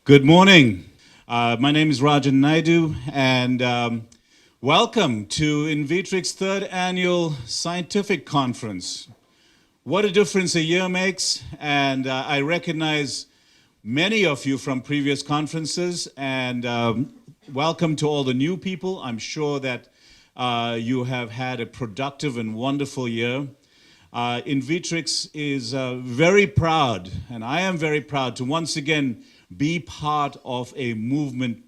Good morning. My name is Rajen Naidoo, and welcome to Invitrx third annual scientific conference. What a difference a year makes, and I recognize many of you from previous conferences, and welcome to all the new people. I'm sure that you have had a productive and wonderful year. Invitrx is very proud, and I am very proud to once again be part of a movement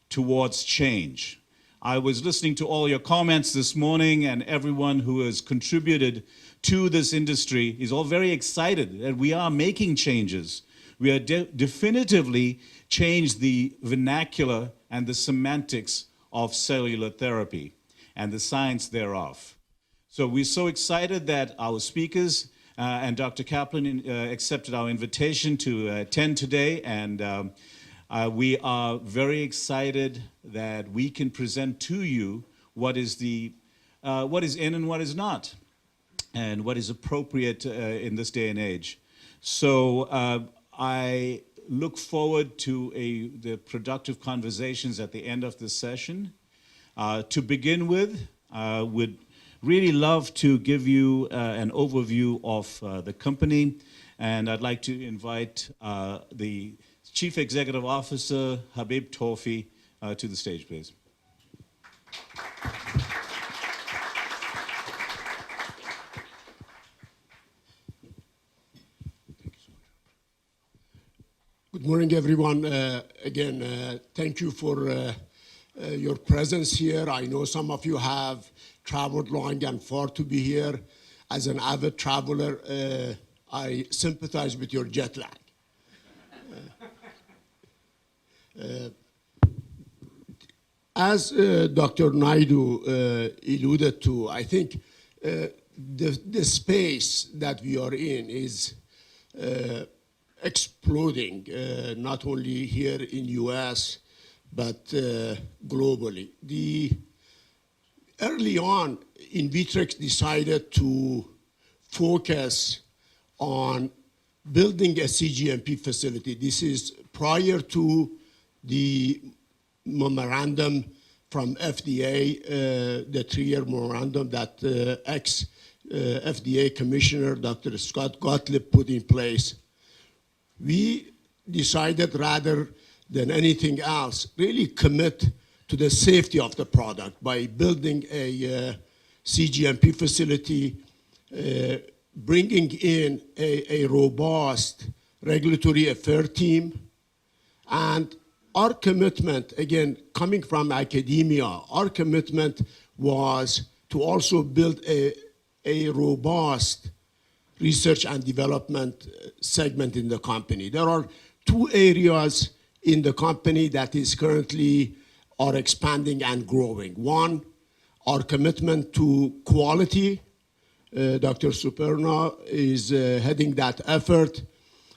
towards change. I was listening to all your comments this morning, and everyone who has contributed to this industry is all very excited that we are making changes. We are definitively changed the vernacular and the semantics of cellular therapy and the science thereof. So we're so excited that our speakers and Dr. Kaplan accepted our invitation to attend today, and we are very excited that we can present to you what is in and what is not, and what is appropriate in this day and age. So I look forward to the productive conversations at the end of this session. To begin with, would really love to give you an overview of the company, and I'd like to invite the Chief Executive Officer, Habib Torfi, to the stage, please. Good morning, everyone. Again, thank you for your presence here. I know some of you have traveled long and far to be here. As an avid traveler, I sympathize with your jet lag. As Dr. Naidoo alluded to, I think the space that we are in is exploding, not only here in US, but globally. Early on, Invitrx decided to focus on building a CGMP facility. This is prior to the memorandum from FDA, the 3-year memorandum that ex-FDA Commissioner Dr. Scott Gottlieb put in place. We decided, rather than anything else, really commit to the safety of the product by building a CGMP facility, bringing in a robust regulatory affairs team. And our commitment, again, coming from academia, our commitment was to also build a robust research and development segment in the company. There are 2 areas in the company that is currently are expanding and growing. One, our commitment to quality. Dr. Superna is heading that effort.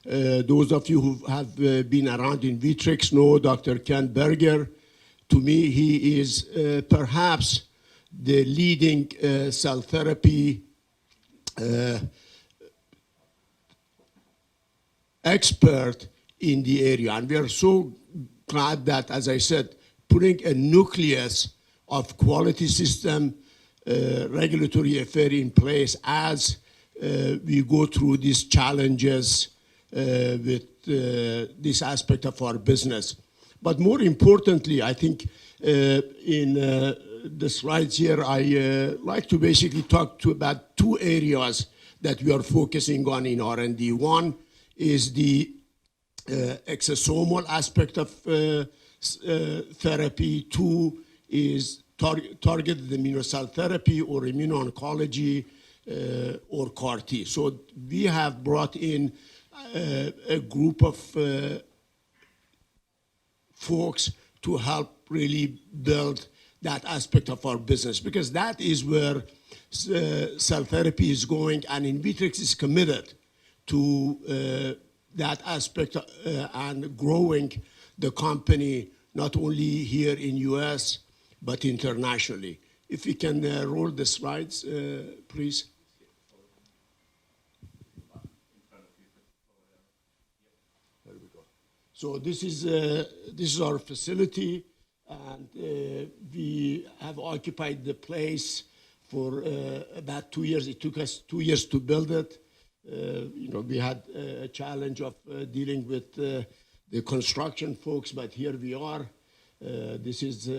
Those of you who have been around Invitrx know Dr. Ken Berger. To me, he is perhaps the leading cell therapy expert in the area. And we are so glad that, as I said, putting a nucleus of quality system, regulatory affair in place as we go through these challenges with this aspect of our business. But more importantly, I think in the slides here, I like to basically talk about 2 areas that we are focusing on in R&D. One is the exosomal aspect of therapy. 2 is targeted immunocell therapy or immuno-oncology or CAR-T. So we have brought in a group of folks to help really build that aspect of our business, because that is where cell therapy is going, and Invitrx is committed to that aspect and growing the company not only here in US, but internationally. If we can roll the slides, please. There we go. So this is our facility, and we have occupied the place for about 2 years. It took us 2 years to build it. We had a challenge of dealing with the construction folks, but here we are. This is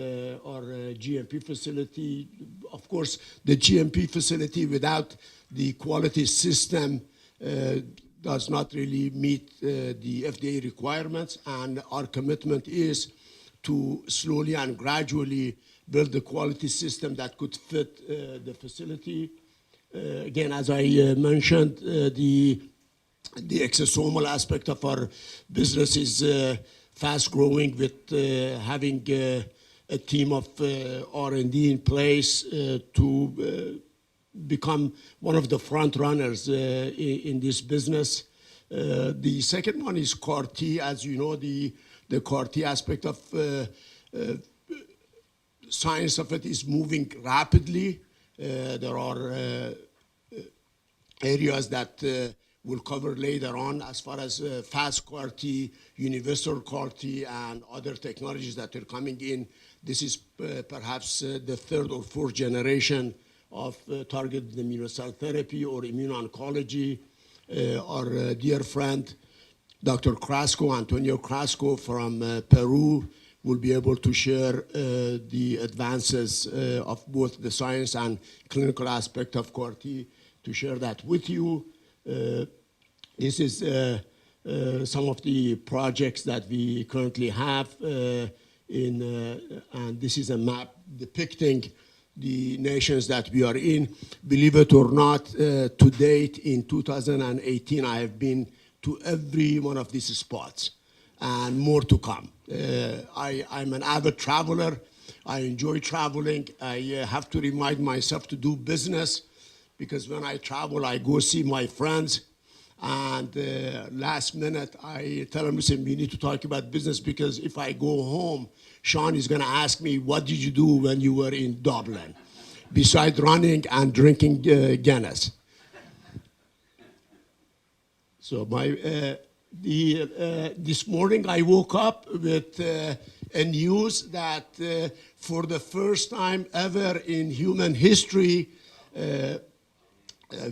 our GMP facility. Of course, the GMP facility without the quality system does not really meet the FDA requirements, and our commitment is to slowly and gradually build the quality system that could fit the facility. Again, as I mentioned, the exosomal aspect of our business is fast growing with having a team of R&D in place to become one of the front runners in this business. The second one is CAR T. As you know, the CAR T aspect of science of it is moving rapidly. There are areas that we'll cover later on as far as fast CAR T, universal CAR T, and other technologies that are coming in. This is perhaps the third or fourth generation of targeted immunocell therapy or immune oncology. Our dear friend, Dr. Crasco, Antonio Crasco from Peru, will be able to share the advances of both the science and clinical aspect of CAR T, to share that with you. This is some of the projects that we currently have and this is a map depicting the nations that we are in. Believe it or not, to date in 2018, I have been to every one of these spots, and more to come. I'm an avid traveler. I enjoy traveling. I have to remind myself to do business, because when I travel, I go see my friends, and last minute, I tell them, listen, we need to talk about business, because if I go home, Sean is gonna ask me, what did you do when you were in Dublin, besides running and drinking Guinness? So this morning I woke up with a news that for the first time ever in human history,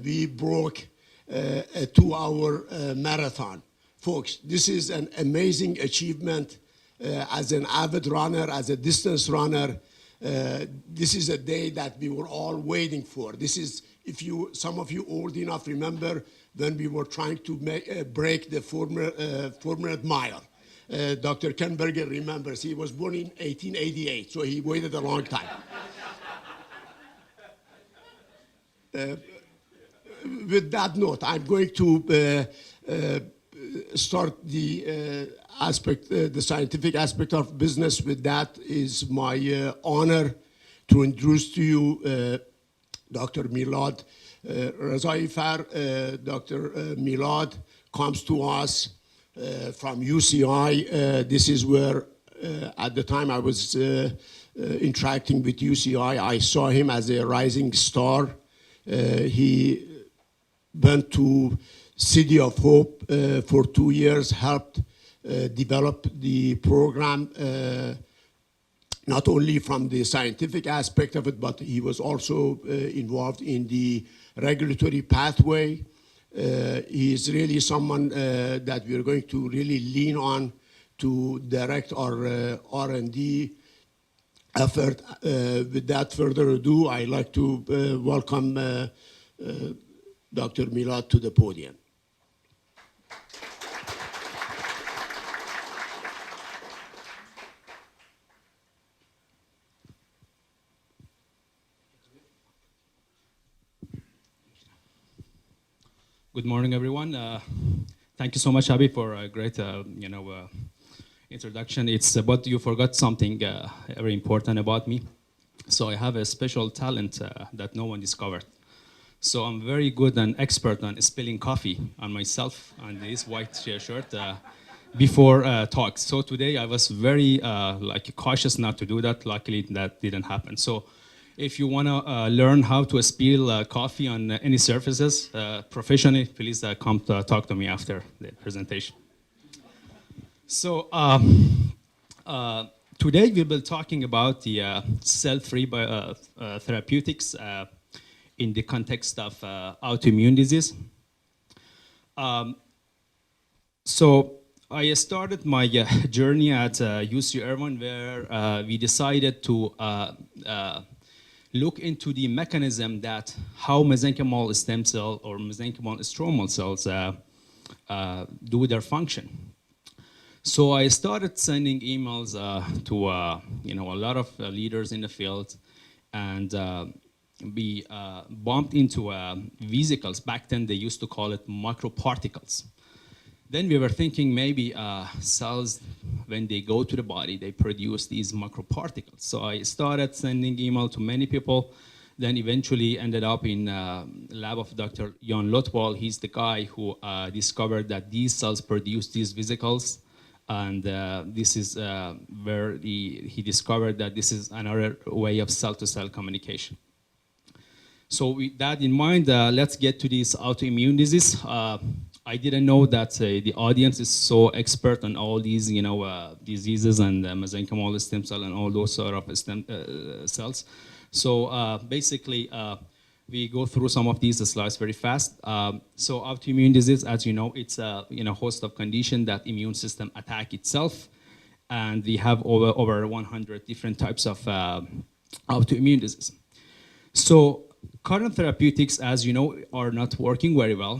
we broke a 2-hour marathon. Folks, this is an amazing achievement. As an avid runner, as a distance runner, this is a day that we were all waiting for. This is, some of you old enough remember when we were trying to break the 4-minute mile. Dr. Ken Berger remembers. He was born in 1888, so he waited a long time. With that note, I'm going to start the scientific aspect of business. With that, is my honor to introduce to you Dr. Milad Riazifar. Dr. Milad comes to us from UCI. This is where, at the time I was interacting with UCI, I saw him as a rising star. He went to City of Hope for 2 years, helped develop the program, not only from the scientific aspect of it, but he was also involved in the regulatory pathway. He is really someone that we're going to really lean on to direct our R&D effort. Without further ado, I'd like to welcome Dr. Milad to the podium. Good morning, everyone. Thank you so much, Habib, for a great, introduction. But you forgot something very important about me. So I have a special talent that no one discovered. So I'm very good and expert on spilling coffee on myself on this white shirt before talks. So today I was very cautious not to do that. Luckily, that didn't happen. So if you want to learn how to spill coffee on any surfaces professionally, please come to talk to me after the presentation. So today we will be talking about the CellFree Therapeutics in the context of autoimmune disease. So I started my journey at UC Irvine, where we decided to look into the mechanism that how mesenchymal stem cell or mesenchymal stromal cells do their function. So I started sending emails to a lot of leaders in the field, and we bumped into vesicles. Back then they used to call it microparticles. Then we were thinking maybe cells, when they go to the body, they produce these microparticles. So I started sending email to many people, then eventually ended up in lab of Dr. Jan Lotwal. He's the guy who discovered that these cells produce these vesicles. And this is where he discovered that this is another way of cell-to-cell communication. So with that in mind, let's get to this autoimmune disease. I didn't know that the audience is so expert on all these, diseases and mesenchymal stem cell and all those sort of stem cells. So basically, we go through some of these slides very fast. So autoimmune disease, as you know, it's a host of condition that immune system attack itself. And we have over 100 different types of autoimmune disease. So current therapeutics, as you know, are not working very well.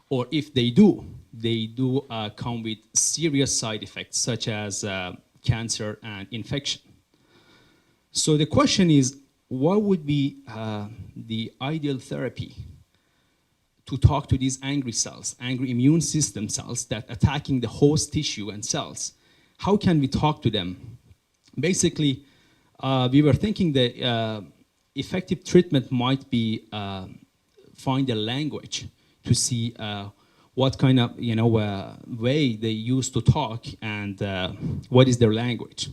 Or if they do come with serious side effects, such as cancer and infection. So the question is, what would be the ideal therapy to talk to these angry cells, angry immune system cells that attacking the host tissue and cells? How can we talk to them? Basically, we were thinking that effective treatment might be find a language to see what kind of way they use to talk and what is their language.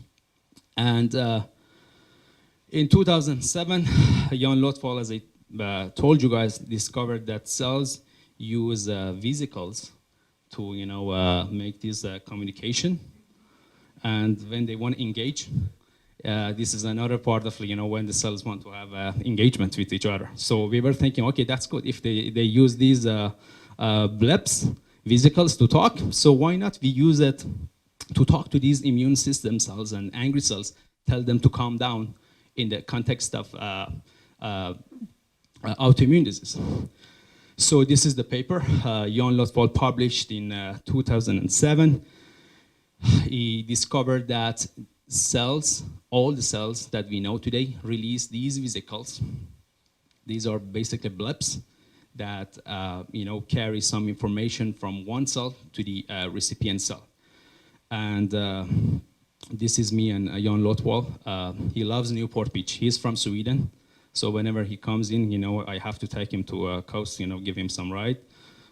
And in 2007, Jan Lotwal, as I told you guys, discovered that cells use vesicles to make this communication. And when they want to engage, this is another part of when the cells want to have engagement with each other. So we were thinking, okay, that's good. If they use these bleps, vesicles to talk, so why not we use it to talk to these immune system cells and angry cells, tell them to calm down in the context of autoimmune disease. So this is the paper Jan Lotwal published in 2007. He discovered that cells, all the cells that we know today, release these vesicles. These are basically bleps that carry some information from one cell to the recipient cell. And this is me and Jan Lotwal. He loves Newport Beach. He's from Sweden. So whenever he comes in, I have to take him to a coast, give him some ride.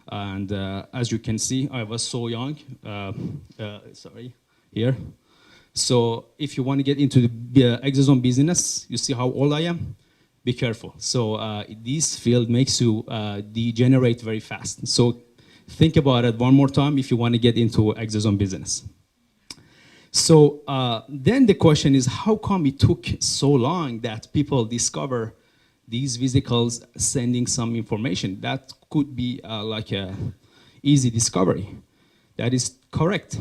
And as you can see, I was so young. Sorry, here. So if you want to get into the exosome business, you see how old I am? Be careful. So this field makes you degenerate very fast. So think about it one more time if you want to get into exosome business. So then the question is, how come it took so long that people discover these vesicles sending some information? That could be like a easy discovery. That is correct.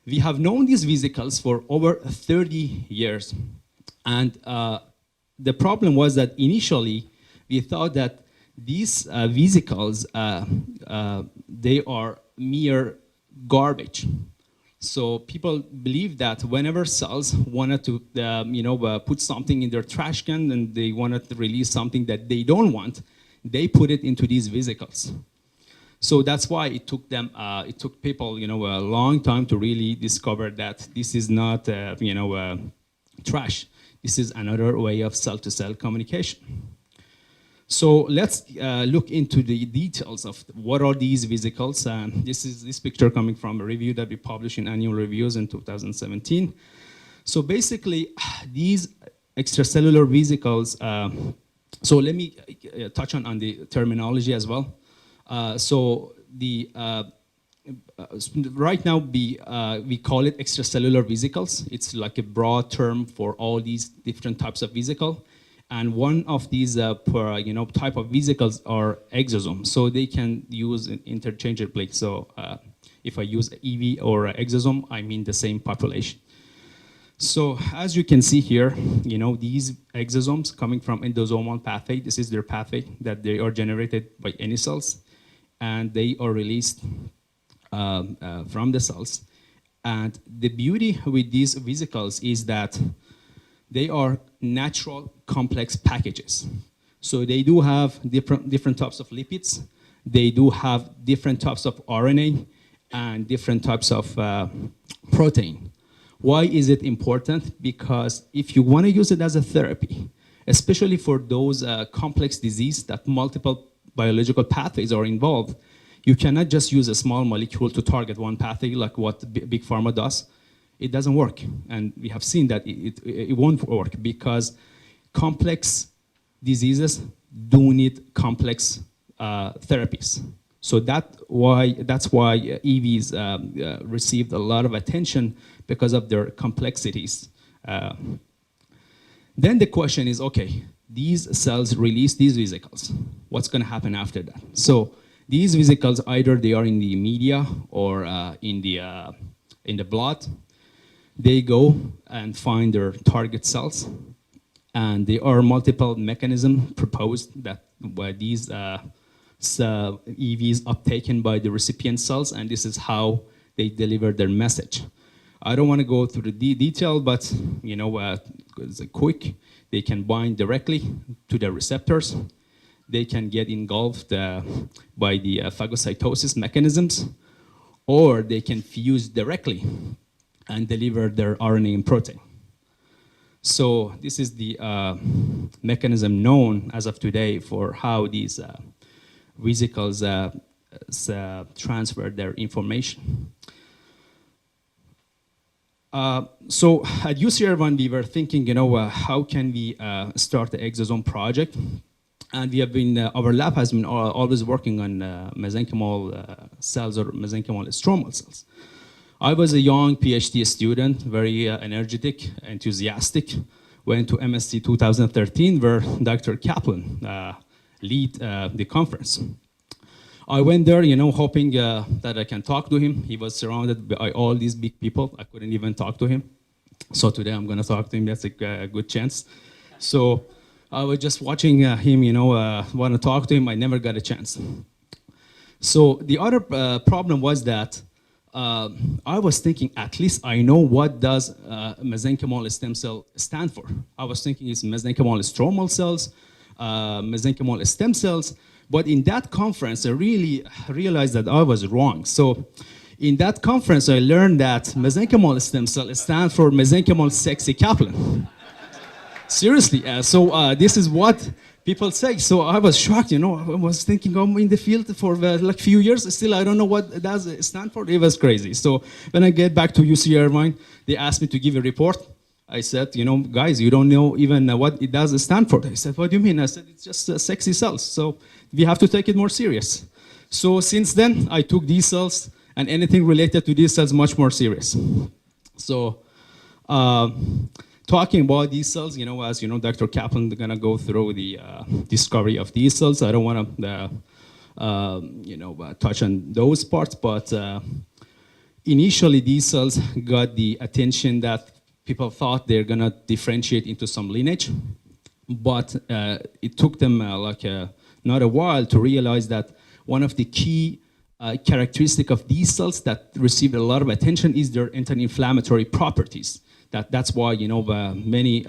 We have known these vesicles for over 30 years. And the problem was that initially we thought that these vesicles, they are mere garbage. So people believe that whenever cells wanted to put something in their trash can and they wanted to release something that they don't want, they put it into these vesicles. So that's why it took them, it took people, a long time to really discover that this is not, trash. This is another way of cell-to-cell communication. So let's look into the details of what are these vesicles. This is this picture coming from a review that we published in Annual Reviews in 2017. So basically, these extracellular vesicles, so let me touch on the terminology as well. So the right now we call it extracellular vesicles. It's like a broad term for all these different types of vesicle. And one of these type of vesicles are exosomes. So they can use interchangeably. So if I use EV or exosome, I mean the same population. So as you can see here, these exosomes coming from endosomal pathway, this is their pathway that they are generated by any cells, and they are released from the cells. And the beauty with these vesicles is that they are natural complex packages. So they do have different types of lipids. They do have different types of RNA and different types of protein. Why is it important? Because if you want to use it as a therapy, especially for those complex diseases that multiple biological pathways are involved, you cannot just use a small molecule to target one pathway like what Big Pharma does. It doesn't work. And we have seen that it won't work because complex diseases do need complex therapies. So that's why EVs received a lot of attention because of their complexities. Then the question is, okay, these cells release these vesicles. What's going to happen after that? So these vesicles, either they are in the media or in the blood. They go and find their target cells, and there are multiple mechanisms proposed that by these EVs uptaken by the recipient cells, and this is how they deliver their message. I don't want to go through the detail, but it's quick. They can bind directly to the receptors. They can get engulfed by the phagocytosis mechanisms, or they can fuse directly and deliver their RNA and protein. So this is the mechanism known as of today for how these vesicles transfer their information. So at UC Irvine, we were thinking, how can we start the exosome project? And we have been, our lab has been always working on mesenchymal cells or mesenchymal stromal cells. I was a young Ph.D. student, very energetic, enthusiastic. Went to MSc 2013, where Dr. Kaplan lead the conference. I went there, hoping that I can talk to him. He was surrounded by all these big people. I couldn't even talk to him. So today I'm going to talk to him. That's a good chance. So I was just watching him, want to talk to him. I never got a chance. So the other problem was that I was thinking, at least I know what does mesenchymal stem cell stand for. I was thinking it's mesenchymal stromal cells, mesenchymal stem cells. But in that conference, I really realized that I was wrong. So in that conference, I learned that mesenchymal stem cell stands for mesenchymal sexy Kaplan. Seriously, so this is what people say. So I was shocked, I was thinking I'm in the field for like few years, still I don't know what it does stand for. It was crazy. So when I get back to UC Irvine, they asked me to give a report. I said, guys, you don't know even what it does stand for. They said, what do you mean? I said, it's just sexy cells. So we have to take it more serious. So since then, I took these cells and anything related to these cells much more serious. So talking about these cells, as Dr. Kaplan is gonna go through the discovery of these cells. I don't want to, touch on those parts, but initially these cells got the attention that people thought they're gonna differentiate into some lineage, but it took them not a while to realize that one of the key characteristics of these cells that received a lot of attention is their anti-inflammatory properties. That's why many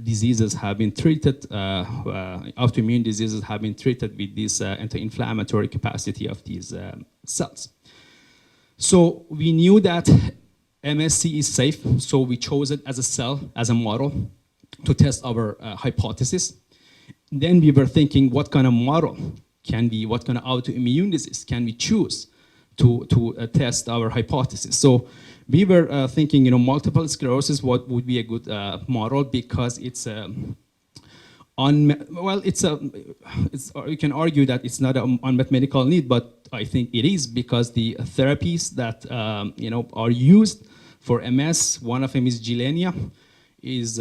diseases have been treated, autoimmune diseases have been treated with this anti-inflammatory capacity of these cells. So we knew that MSC is safe, so we chose it as a cell, as a model to test our hypothesis. Then we were thinking, what kind of model can we, what kind of autoimmune disease can we choose to test our hypothesis? So we were thinking, multiple sclerosis, what would be a good model, because it's Well, you can argue that it's not an unmet medical need, but I think it is because the therapies that are used for MS, one of them is Gilenya, is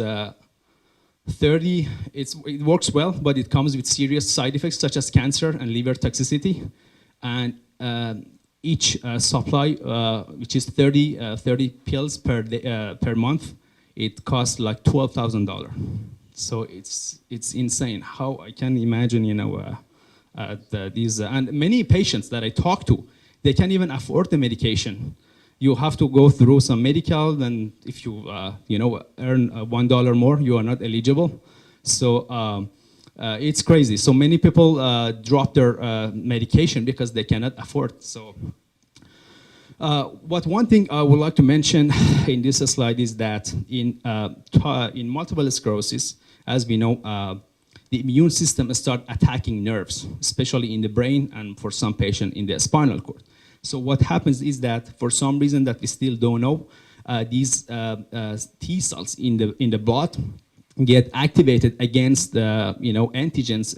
30. It works well, but it comes with serious side effects such as cancer and liver toxicity, and each supply, which is 30 pills per day, per month, it costs like $12,000. So it's insane. How I can imagine, these and many patients that I talk to, they can't even afford the medication. You have to go through some medical, and if you earn $1 more, you are not eligible. So it's crazy. So many people drop their medication because they cannot afford. So. But one thing I would like to mention in this slide is that in multiple sclerosis, as we know, the immune system starts attacking nerves, especially in the brain and for some patients in the spinal cord. So what happens is that for some reason that we still don't know, these T cells in the blood get activated against the antigens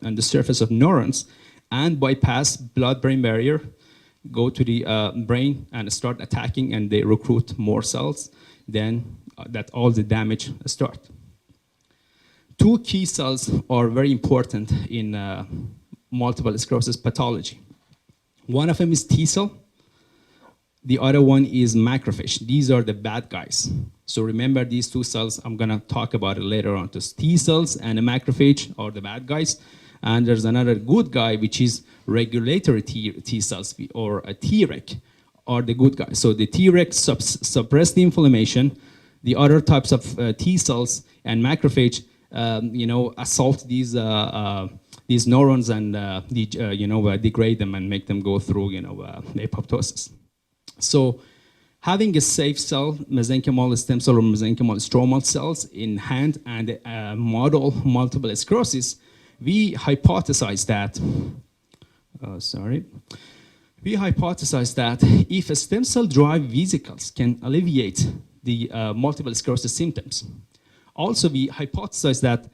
on the surface of neurons and bypass blood-brain barrier, go to the brain and start attacking, and they recruit more cells, then that all the damage start. Two key cells are very important in multiple sclerosis pathology. One of them is T cell. The other one is macrophage. These are the bad guys. So remember these two cells, I'm gonna talk about it later on. So T cells and a macrophage are the bad guys. And there's another good guy, which is regulatory T cells, or a Treg, are the good guys. So the Treg suppress the inflammation. The other types of T cells and macrophage, assault these neurons and degrade them and make them go through, apoptosis. So having a safe cell, mesenchymal stem cell or mesenchymal stromal cells in hand and model multiple sclerosis, we hypothesized that, if a stem cell derived vesicles can alleviate the multiple sclerosis symptoms. Also, we hypothesized that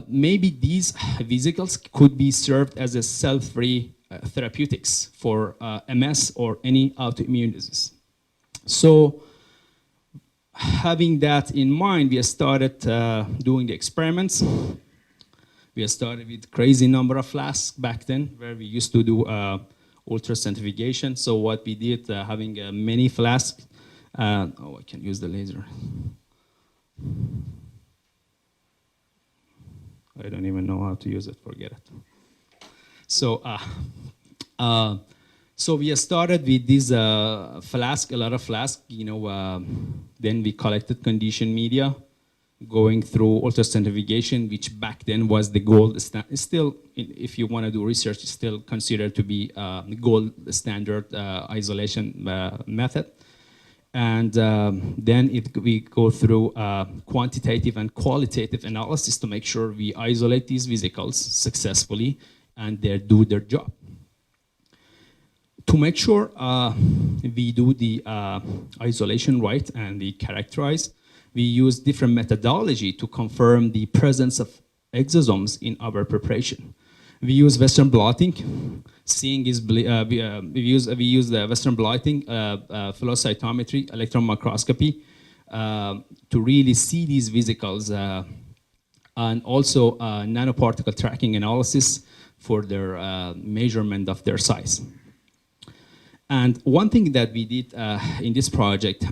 maybe these vesicles could be served as a CellFree Therapeutics for MS or any autoimmune disease. So, having that in mind, we started doing the experiments. We started with crazy number of flasks back then, where we used to do ultracentrifugation. So what we did, having many flasks. I can use the laser. I don't even know how to use it. Forget it. So, so we started with this flask, a lot of flasks. Then we collected conditioned media, going through ultracentrifugation, which back then was the gold standard. Still, if you want to do research, it's still considered to be the gold standard isolation method. And then we go through quantitative and qualitative analysis to make sure we isolate these vesicles successfully and they do their job. To make sure we do the isolation right and we characterize, we use different methodology to confirm the presence of exosomes in our preparation. We use Western blotting. Seeing is we use the Western blotting, flow cytometry, electron microscopy to really see these vesicles, and also nanoparticle tracking analysis for their measurement of their size. And one thing that we did in this project,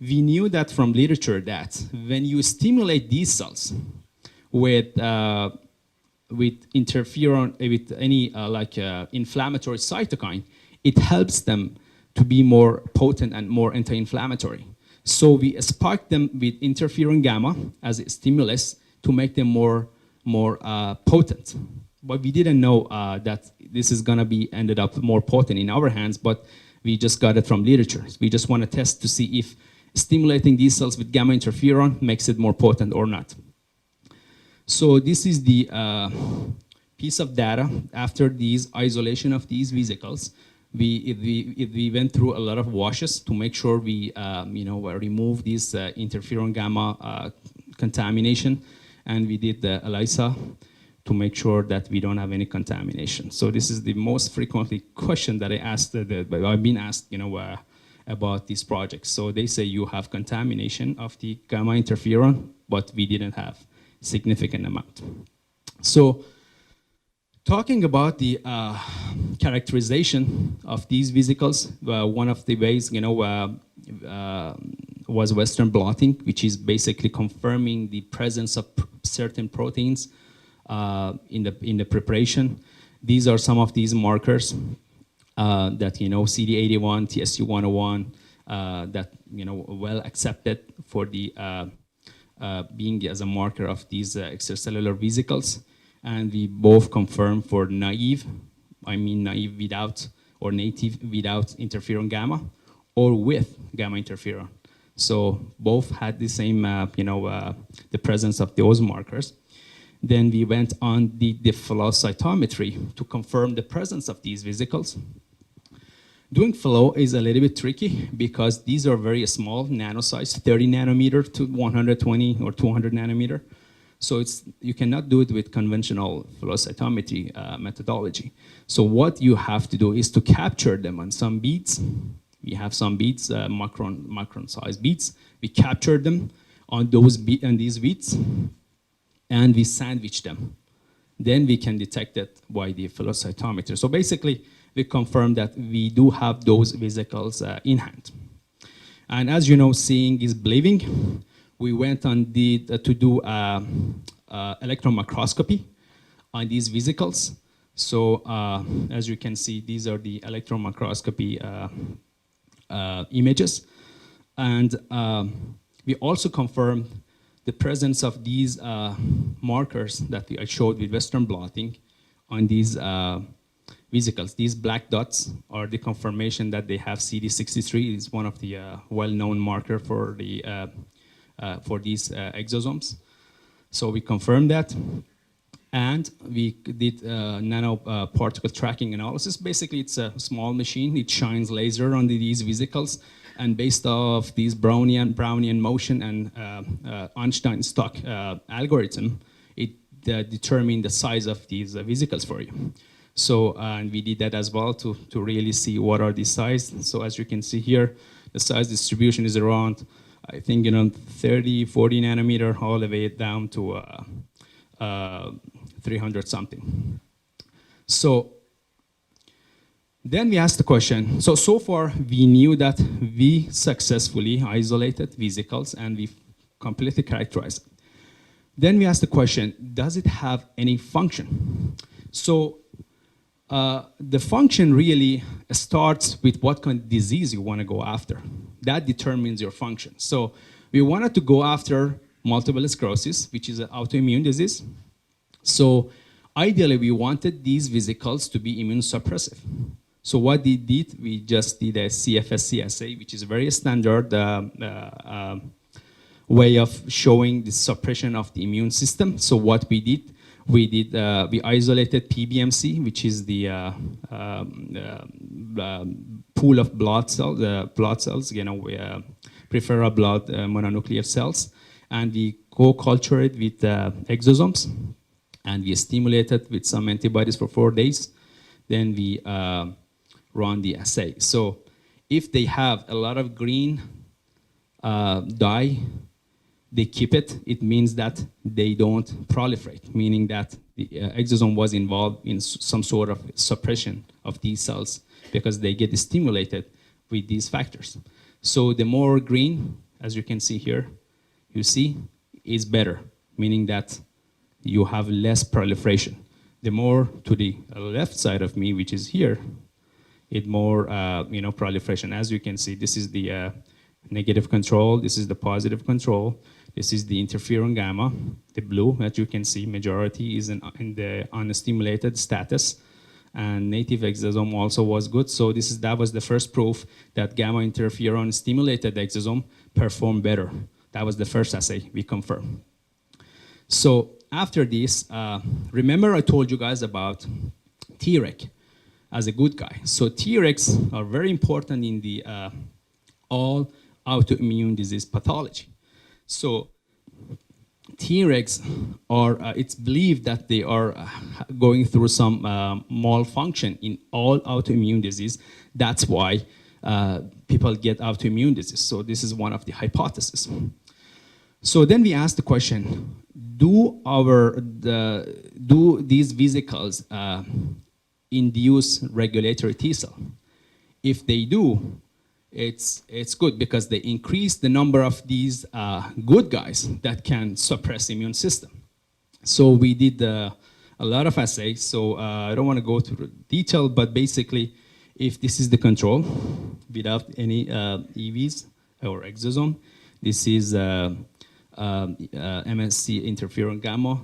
we knew that from literature that when you stimulate these cells with interferon, with any inflammatory cytokine, it helps them to be more potent and more anti-inflammatory. So we spike them with interferon gamma as a stimulus to make them more potent. But we didn't know that this is gonna be ended up more potent in our hands, but we just got it from literature. We just want to test to see if stimulating these cells with gamma interferon makes it more potent or not. So this is the piece of data after these isolation of these vesicles. We went through a lot of washes to make sure we remove this interferon gamma contamination, and we did the ELISA to make sure that we don't have any contamination. So this is the most frequently question that I've been asked, about these projects. So they say you have contamination of the gamma interferon, but we didn't have significant amount. So talking about the characterization of these vesicles, one of the ways, was Western blotting, which is basically confirming the presence of certain proteins in the preparation. These are some of these markers that CD81, TSU101, that well accepted for the being as a marker of these extracellular vesicles, and we both confirm for naive without, or native without interferon gamma, or with gamma interferon. So both had the same, the presence of those markers. Then we went on the flow cytometry to confirm the presence of these vesicles. Doing flow is a little bit tricky because these are very small, nano-size, 30 nanometer to 120 or 200 nanometer. So you cannot do it with conventional flow cytometry methodology. So what you have to do is to capture them on some beads. We have some beads, micron-sized beads. We capture them on these beads, and we sandwich them. Then we can detect it by the flow cytometer. So basically, we confirm that we do have those vesicles in hand. And as you know, seeing is believing. We went on to do electron microscopy on these vesicles. So as you can see, these are the electron microscopy images. And we also confirmed the presence of these markers that I showed with Western blotting on these vesicles. These black dots are the confirmation that they have CD63. It's one of the well-known marker for these exosomes. So we confirmed that, and we did nanoparticle tracking analysis. Basically, it's a small machine. It shines laser on these vesicles, and based off these Brownian motion and Einstein stock algorithm, it determined the size of these vesicles for you. So, and we did that as well to really see what are the size. So as you can see here, the size distribution is around, I think, 30, 40 nanometer, all the way down to 300 something. So then we asked the question, so far we knew that we successfully isolated vesicles and we completely characterized it. Then we asked the question, does it have any function? So the function really starts with what kind of disease you want to go after. That determines your function. So we wanted to go after multiple sclerosis, which is an autoimmune disease. So ideally, we wanted these vesicles to be immunosuppressive. So what we did, we just did a CFSC assay, which is a very standard way of showing the suppression of the immune system. So what we did, we isolated PBMC, which is the pool of blood cells, peripheral blood mononuclear cells, and we co-culture it with exosomes, and we stimulate it with some antibodies for 4 days. Then we run the assay. So if they have a lot of green dye, they keep it. It means that they don't proliferate, meaning that the exosome was involved in some sort of suppression of these cells because they get stimulated with these factors. So the more green, as you can see here, you see, is better, meaning that you have less proliferation. The more to the left side of me, which is here, it more proliferation. As you can see, this is the negative control, this is the positive control, this is the interferon gamma, the blue, that you can see majority is in the unstimulated status, and native exosome also was good. So that was the first proof that gamma interferon stimulated exosome performed better. That was the first assay we confirmed. So after this, remember I told you guys about Treg as a good guy. So Tregs are very important in the all autoimmune disease pathology. So Tregs are, it's believed that they are going through some malfunction in all autoimmune disease. That's why people get autoimmune disease. So this is one of the hypotheses. So then we asked the question, do these vesicles induce regulatory T cell? If they do, it's good because they increase the number of these good guys that can suppress immune system. So we did a lot of assays. So I don't want to go through the detail, but basically, if this is the control without any EVs or exosome, this is MSC interferon gamma.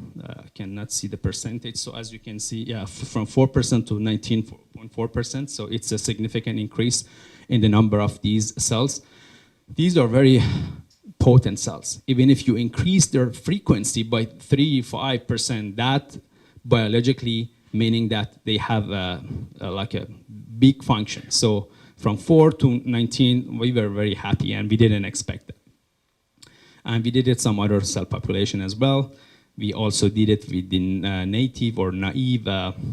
Cannot see the percentage. So as you can see, yeah, from 4% to 19.4%. So it's a significant increase in the number of these cells. These are very potent cells. Even if you increase their frequency by 3-5%, that biologically meaning that they have like a big function. So from 4 to 19, we were very happy and we didn't expect that. And we did it some other cell population as well. We also did it within native or naive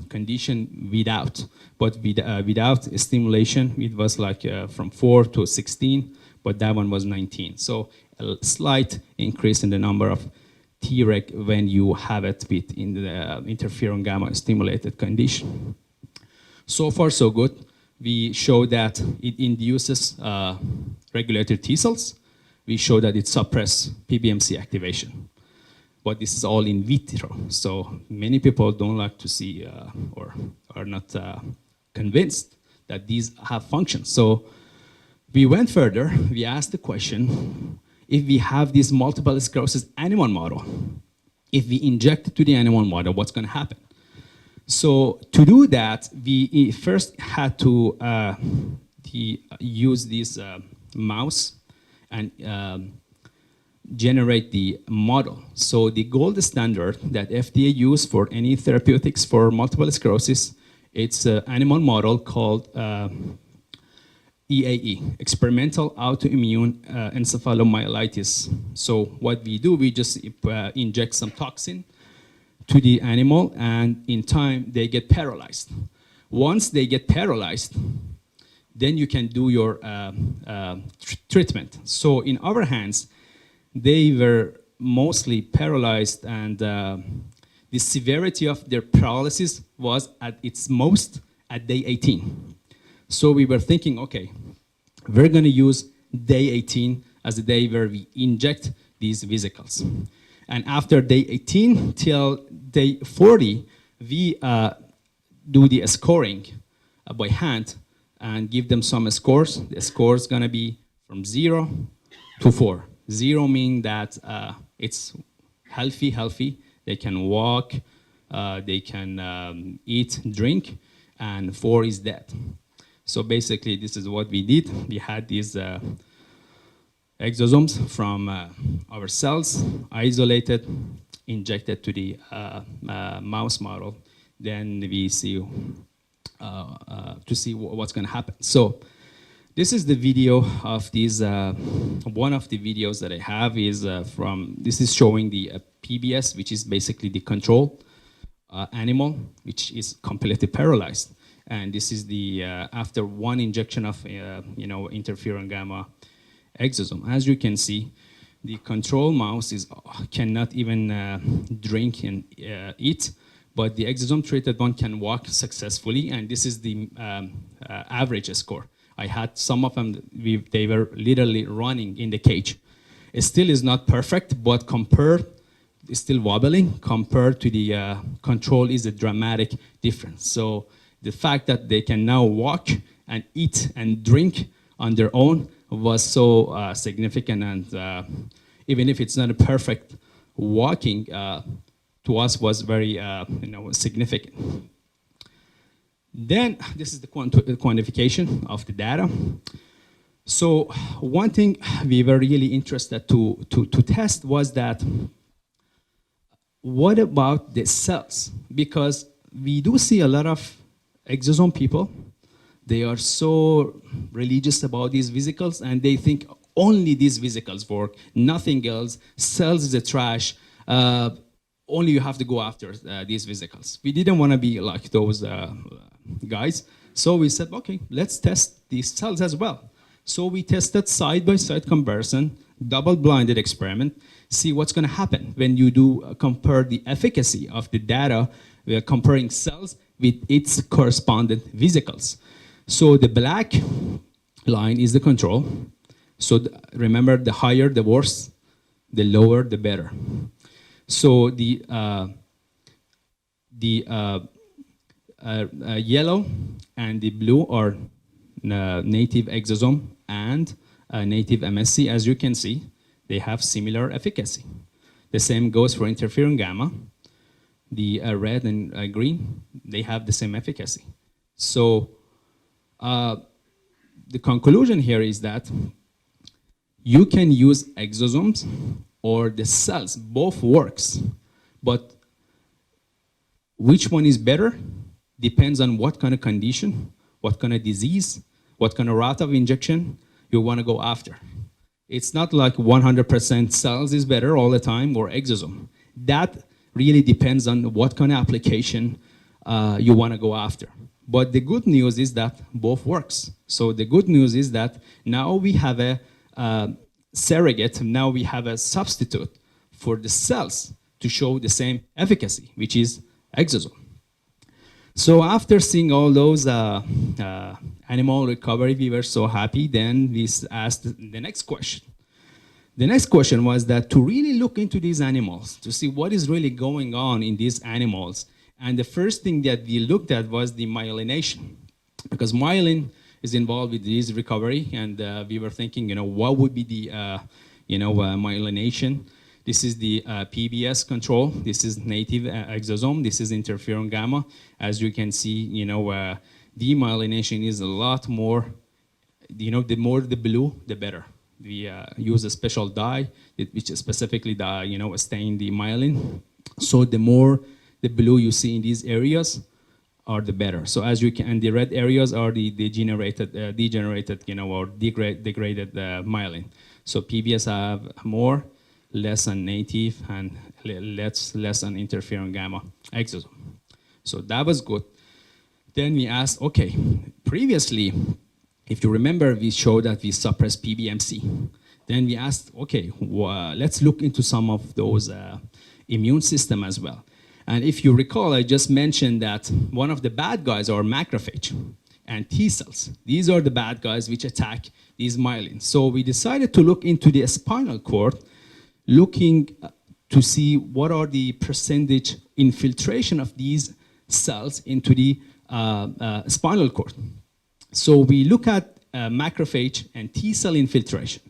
condition without. But without stimulation, it was like from 4 to 16, but that one was 19. So a slight increase in the number of Treg when you have it within the interferon gamma stimulated condition. So far, so good. We show that it induces regulatory T cells. We show that it suppresses PBMC activation. But this is all in vitro. So many people don't like to see or are not convinced that these have functions. So we went further. We asked the question, if we have this multiple sclerosis animal model, if we inject it to the animal model, what's going to happen? So to do that, we first had to use this mouse and generate the model. So the gold standard that FDA used for any therapeutics for multiple sclerosis, it's an animal model called EAE, experimental autoimmune encephalomyelitis. So what we do, we just inject some toxin to the animal, and in time they get paralyzed. Once they get paralyzed, then you can do your treatment. So in our hands, they were mostly paralyzed, and the severity of their paralysis was at its most at day 18. So we were thinking, okay, we're going to use day 18 as the day where we inject these vesicles. And after day 18 till day 40, we do the scoring by hand and give them some scores. The score is going to be from 0 to 4. 0 meaning that it's healthy, they can walk, they can eat, drink, and 4 is dead. So basically, this is what we did. We had these exosomes from our cells, isolated, injected to the mouse model. Then we see to see what's going to happen. So this is the video of these. One of the videos that I have is this is showing the PBS, which is basically the control animal, which is completely paralyzed. And this is the after one injection of interferon gamma exosome. As you can see, the control mouse cannot even drink and eat, but the exosome treated one can walk successfully, and this is the average score. I had some of them, they were literally running in the cage. It still is not perfect, but it's still wobbling. Compared to the control is a dramatic difference. So the fact that they can now walk and eat and drink on their own was so significant, and even if it's not a perfect walking, to us was very significant. Then this is the quantification of the data. So one thing we were really interested to test was that what about the cells? Because we do see a lot of exosome people. They are so religious about these vesicles, and they think only these vesicles work, nothing else. Cells is a trash. only you have to go after these vesicles. We didn't want to be like those guys. So we said, okay, let's test these cells as well. So we tested side-by-side comparison, double-blinded experiment, see what's going to happen when you do compare the efficacy of the data. We are comparing cells with its correspondent vesicles. So the black line is the control. So remember, the higher, the worse, the lower, the better. So the yellow and the blue are native exosome and native MSC. As you can see, they have similar efficacy. The same goes for interferon gamma. The red and green, they have the same efficacy. So the conclusion here is that you can use exosomes or the cells, both works, but which one is better depends on what kind of condition, what kind of disease, what kind of route of injection you want to go after. It's not like 100% cells is better all the time or exosome. That really depends on what kind of application you want to go after. But the good news is that both works. So the good news is that now we have a surrogate, now we have a substitute for the cells to show the same efficacy, which is exosome. So after seeing all those animal recovery, we were so happy. Then we asked the next question. The next question was that to really look into these animals, to see what is really going on in these animals. And the first thing that we looked at was the myelination, because myelin is involved with disease recovery, and we were thinking, what would be the, myelination? This is the PBS control. This is native exosome. This is interferon gamma. As you can see, demyelination is a lot more, the more the blue, the better. We use a special dye, which specifically stain the myelin. So the more the blue you see in these areas are the better. So as you can, and the red areas are the degenerated, or degraded myelin. So PBS have more, less on native, and less on interferon gamma exosome. So that was good. Then we asked, okay, previously, if you remember, we showed that we suppress PBMC. Then we asked, okay, let's look into some of those immune system as well. And if you recall, I just mentioned that one of the bad guys are macrophage and T cells. These are the bad guys which attack these myelin. So we decided to look into the spinal cord, looking to see what are the percentage infiltration of these cells into the spinal cord. So we look at macrophage and T cell infiltration.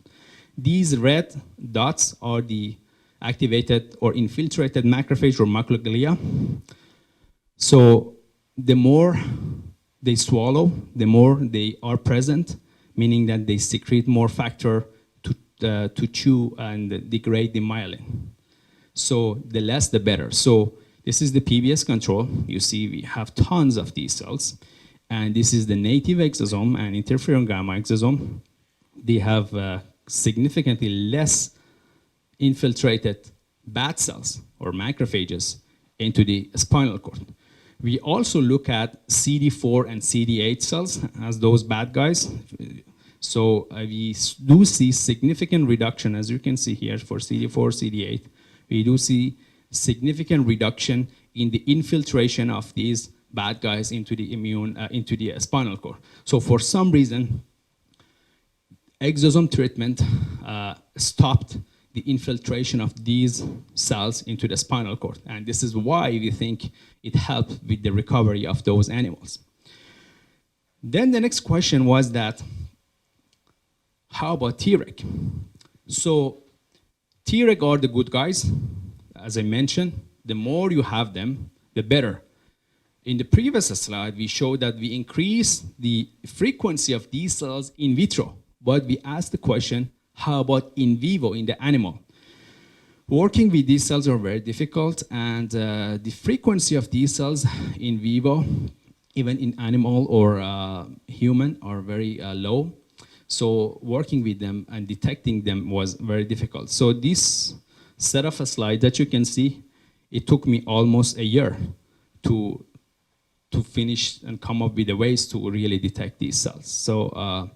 These red dots are the activated or infiltrated macrophage or macroglia. So the more they swallow, the more they are present, meaning that they secrete more factor to chew and degrade the myelin. So the less, the better. So this is the PBS control. You see we have tons of these cells. And this is the native exosome and interferon gamma exosome. They have significantly less infiltrated bad cells or macrophages into the spinal cord. We also look at CD4 and CD8 cells as those bad guys. So we do see significant reduction, as you can see here, for CD4, CD8. We do see significant reduction in the infiltration of these bad guys into the into the spinal cord. So for some reason, exosome treatment stopped the infiltration of these cells into the spinal cord. And this is why we think it helped with the recovery of those animals. Then the next question was that, how about Treg? So Treg are the good guys. As I mentioned, the more you have them, the better. In the previous slide, we showed that we increase the frequency of these cells in vitro, but we asked the question, how about in vivo, in the animal? Working with these cells are very difficult, and the frequency of these cells in vivo, even in animal or human, are very low. So working with them and detecting them was very difficult. So this set of a slide that you can see, it took me almost a year to finish and come up with the ways to really detect these cells. So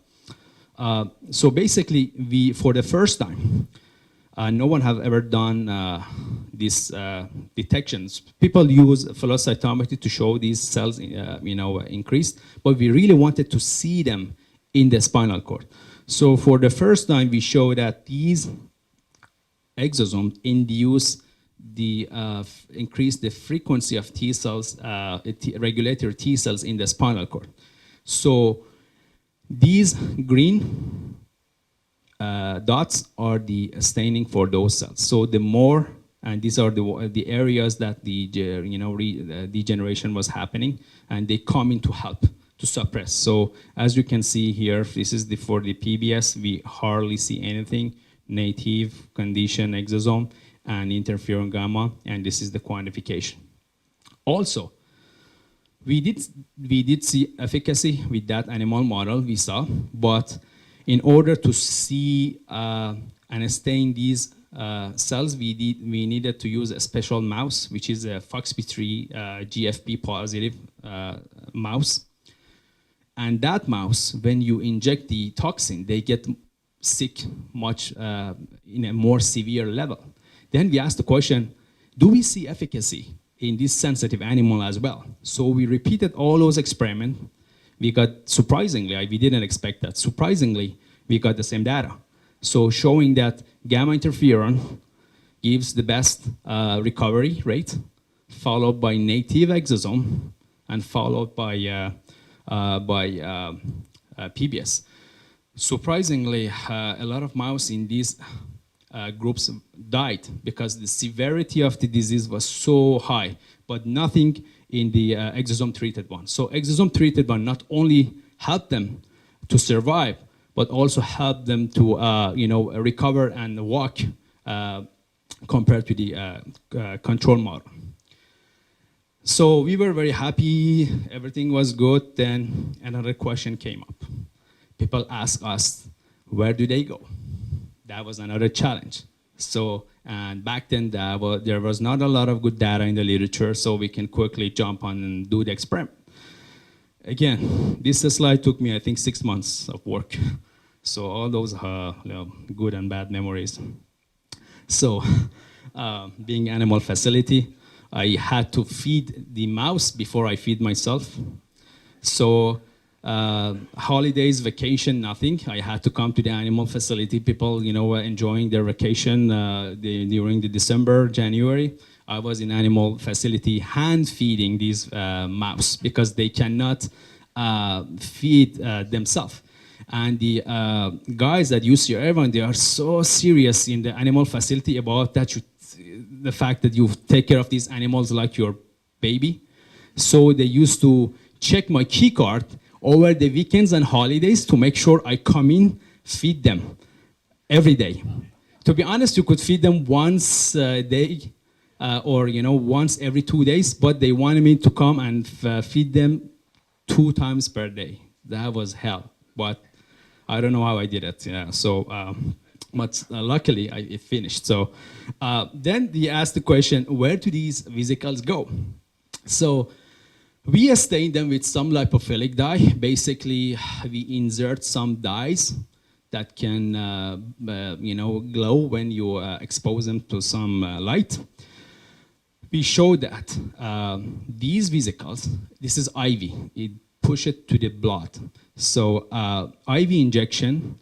basically, for the first time, no one have ever done these detections. People use flow cytometry to show these cells, increased, but we really wanted to see them in the spinal cord. So for the first time, we show that these exosomes induce increase the frequency of T cells, regulatory T cells in the spinal cord. So these green dots are the staining for those cells. So the more, and these are the areas that the degeneration was happening, and they come in to help to suppress. So as you can see here, this is for the PBS, we hardly see anything, native condition exosome and interferon gamma, and this is the quantification. Also, we did see efficacy with that animal model we saw, but in order to see and stain these cells, we needed to use a special mouse, which is a FOXP3 GFP positive mouse. And that mouse, when you inject the toxin, they get sick much in a more severe level. Then we asked the question, do we see efficacy in this sensitive animal as well? So we repeated all those experiments. We got, surprisingly, we didn't expect that, surprisingly, we got the same data. So showing that gamma interferon gives the best recovery rate, followed by native exosome, and followed by PBS. Surprisingly, a lot of mouse in these groups died because the severity of the disease was so high, but nothing in the exosome-treated one. So exosome-treated one not only helped them to survive, but also helped them to recover and walk compared to the control model. So we were very happy, everything was good. Then another question came up. People asked us, where do they go? That was another challenge. So, and back then there was not a lot of good data in the literature, so we can quickly jump on and do the experiment. Again, this slide took me, I think, 6 months of work. So all those good and bad memories. So being animal facility, I had to feed the mouse before I feed myself. So holidays, vacation, nothing. I had to come to the animal facility. People, enjoying their vacation during the December, January. I was in animal facility hand feeding these mouse because they cannot feed themselves. And the guys at UC Irvine, they are so serious in the animal facility about that the fact that you take care of these animals like your baby. So they used to check my key card over the weekends and holidays to make sure I come in, feed them every day. To be honest, you could feed them once a day or once every 2 days, but they wanted me to come and feed them 2 times per day. That was hell, but I don't know how I did it. Yeah, so. But luckily, it finished. So then they asked the question, where do these vesicles go? So we stain them with some lipophilic dye. Basically, we insert some dyes that can glow when you expose them to some light. We show that these vesicles, this is IV, it push it to the blood. So IV injection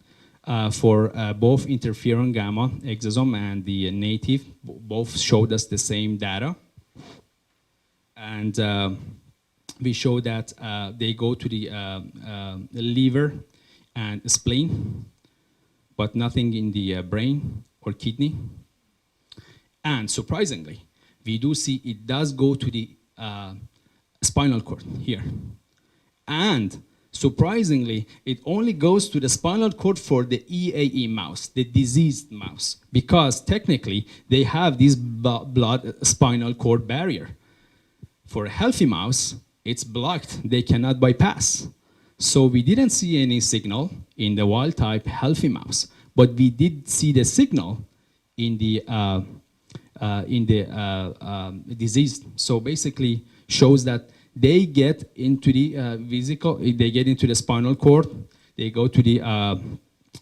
for both interferon gamma exosome and the native, both showed us the same data. And we show that they go to the liver and spleen, but nothing in the brain or kidney. And surprisingly, we do see it does go to the spinal cord here. And surprisingly, it only goes to the spinal cord for the EAE mouse, the diseased mouse, because technically they have this blood spinal cord barrier. For a healthy mouse, it's blocked, they cannot bypass. So we didn't see any signal in the wild type healthy mouse, but we did see the signal in the in the disease. So basically shows that they get into the vesicle, they get into the spinal cord, they go to the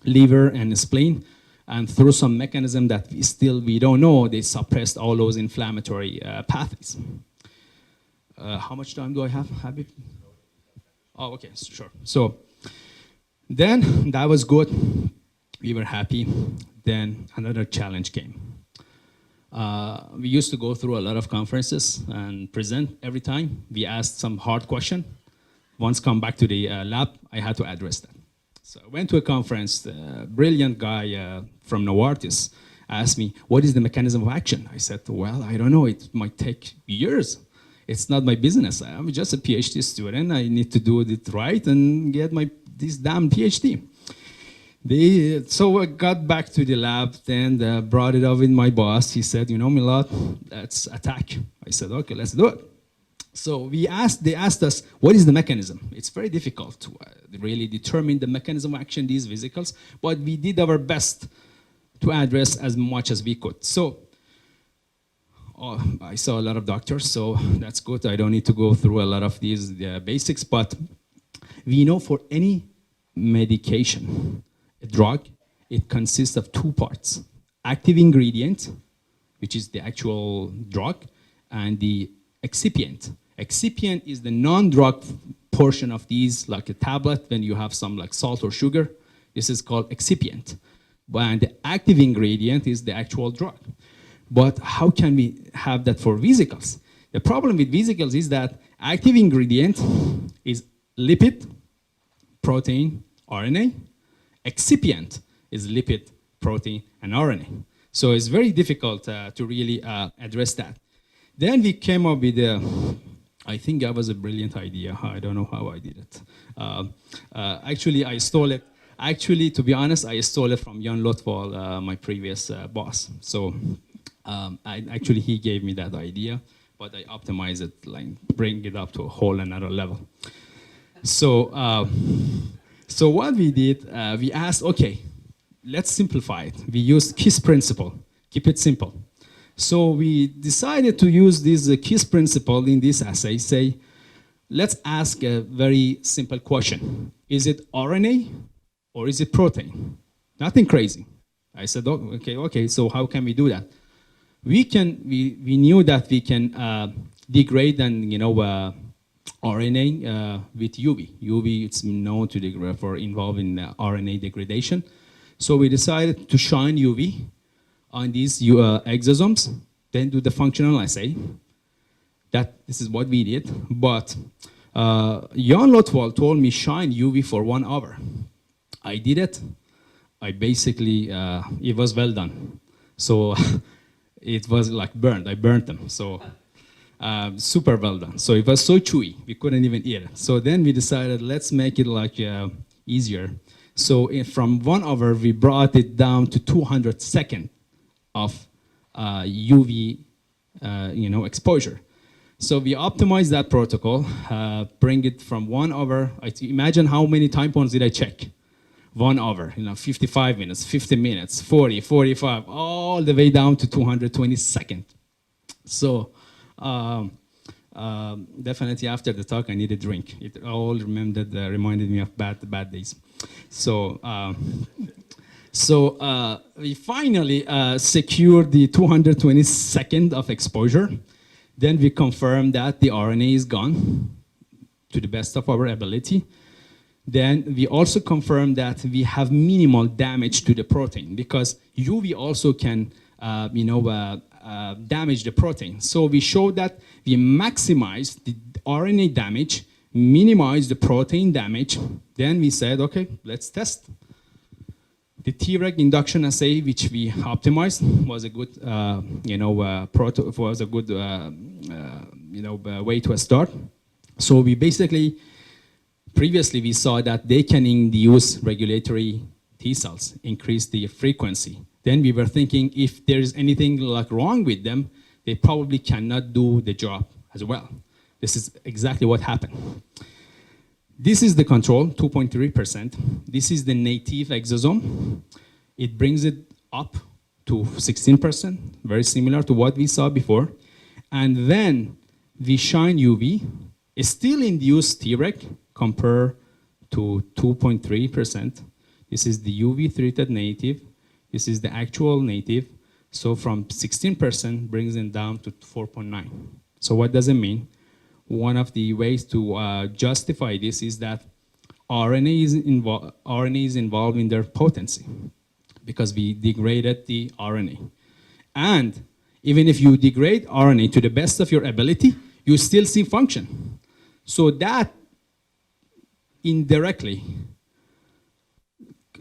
liver and the spleen, and through some mechanism that we don't know, they suppressed all those inflammatory pathways. How much time do I have, Habib? Oh, okay, sure. So then that was good. We were happy. Then another challenge came. We used to go through a lot of conferences and present every time. We asked some hard question. Once come back to the lab, I had to address that. So I went to a conference, a brilliant guy from Novartis asked me, what is the mechanism of action? I said, well, I don't know, it might take years. It's not my business. I'm just a Ph.D. student. I need to do it right and get this damn Ph.D. So I got back to the lab and brought it up with my boss. He said, you know, Milad, let's attack. I said, okay, let's do it. So they asked us, what is the mechanism? It's very difficult to really determine the mechanism of action, these vesicles, but we did our best to address as much as we could. So I saw a lot of doctors, so that's good. I don't need to go through a lot of these basics, but we know for any medication, a drug, it consists of two parts: active ingredient, which is the actual drug, and the excipient. Excipient is the non-drug portion of these, like a tablet when you have some like salt or sugar. This is called excipient. And the active ingredient is the actual drug. But how can we have that for vesicles? The problem with vesicles is that active ingredient is lipid, protein, RNA. Excipient is lipid, protein, and RNA. So it's very difficult to really address that. Then we came up with I think that was a brilliant idea. I don't know how I did it. Actually, I stole it. Actually, to be honest, I stole it from Jan Lotwal, my previous boss. So he gave me that idea, but I optimized it, like bring it up to a whole another level. So what we did, we asked, okay, let's simplify it. We used KISS principle, keep it simple. So we decided to use this KISS principle in this assay, say, let's ask a very simple question. Is it RNA or is it protein? Nothing crazy. I said, oh, okay, so how can we do that? We knew that we can degrade and, RNA with UV. UV, it's known to degrade for involving RNA degradation. So we decided to shine UV on these exosomes, then do the functional assay. This is what we did. But Jan Lotwal told me shine UV for 1 hour. I did it. I basically, it was well done. So it was like burned. I burnt them. So super well done. So it was so chewy, we couldn't even eat it. So then we decided, let's make it like easier. So from 1 hour, we brought it down to 200 seconds of UV, exposure. So we optimized that protocol, bring it from 1 hour. Imagine how many time points did I check? 1 hour, 55 minutes, 50 minutes, 40, 45, all the way down to 220 seconds. So definitely after the talk, I need a drink. It all reminded me of bad days. So we finally secured the 220 seconds of exposure. Then we confirmed that the RNA is gone to the best of our ability. Then we also confirmed that we have minimal damage to the protein because UV also can, damage the protein. So we showed that we maximize the RNA damage, minimize the protein damage. Then we said, okay, let's test. The Treg induction assay, which we optimized, was a good, way to start. So we basically, previously we saw that they can induce regulatory T cells, increase the frequency. Then we were thinking if there is anything like wrong with them, they probably cannot do the job as well. This is exactly what happened. This is the control, 2.3%. This is the native exosome. It brings it up to 16%, very similar to what we saw before. And then we shine UV, still induced Treg compared to 2.3%. This is the UV treated native. This is the actual native. So from 16% brings it down to 4.9. So what does it mean? One of the ways to justify this is that RNA is involved in their potency because we degraded the RNA. And even if you degrade RNA to the best of your ability, you still see function. So that indirectly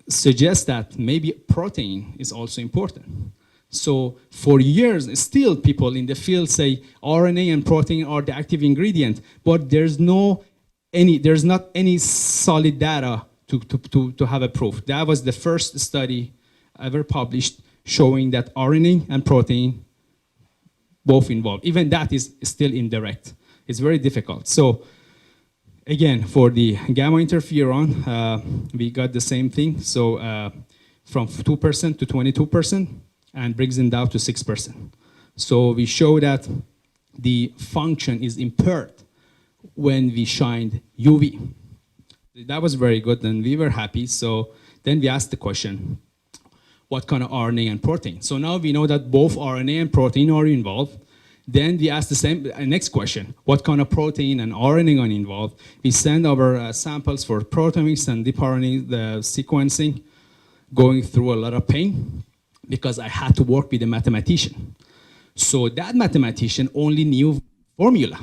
suggests that maybe protein is also important. So for years, still people in the field say RNA and protein are the active ingredient, but there's not any solid data to have a proof. That was the first study ever published showing that RNA and protein both involved. Even that is still indirect. It's very difficult. So again, for the gamma interferon, we got the same thing. So from 2% to 22%, and brings it down to 6%. So we show that the function is impaired when we shined UV. That was very good, and we were happy. So then we asked the question, what kind of RNA and protein? So now we know that both RNA and protein are involved. Then we asked the same next question, what kind of protein and RNA are involved? We send our samples for proteomics and deep RNA the sequencing, going through a lot of pain because I had to work with a mathematician. So that mathematician only knew formula,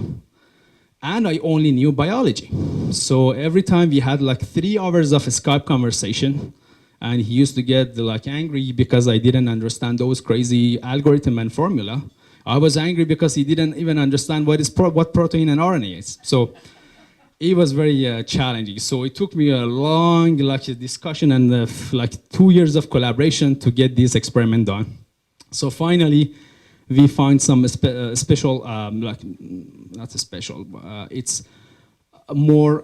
and I only knew biology. So every time we had like 3 hours of a Skype conversation, and he used to get like angry because I didn't understand those crazy algorithm and formula. I was angry because he didn't even understand what protein and RNA is. So it was very challenging. So it took me a long discussion and like 2 years of collaboration to get this experiment done. So finally, we found some special, not a special, it's more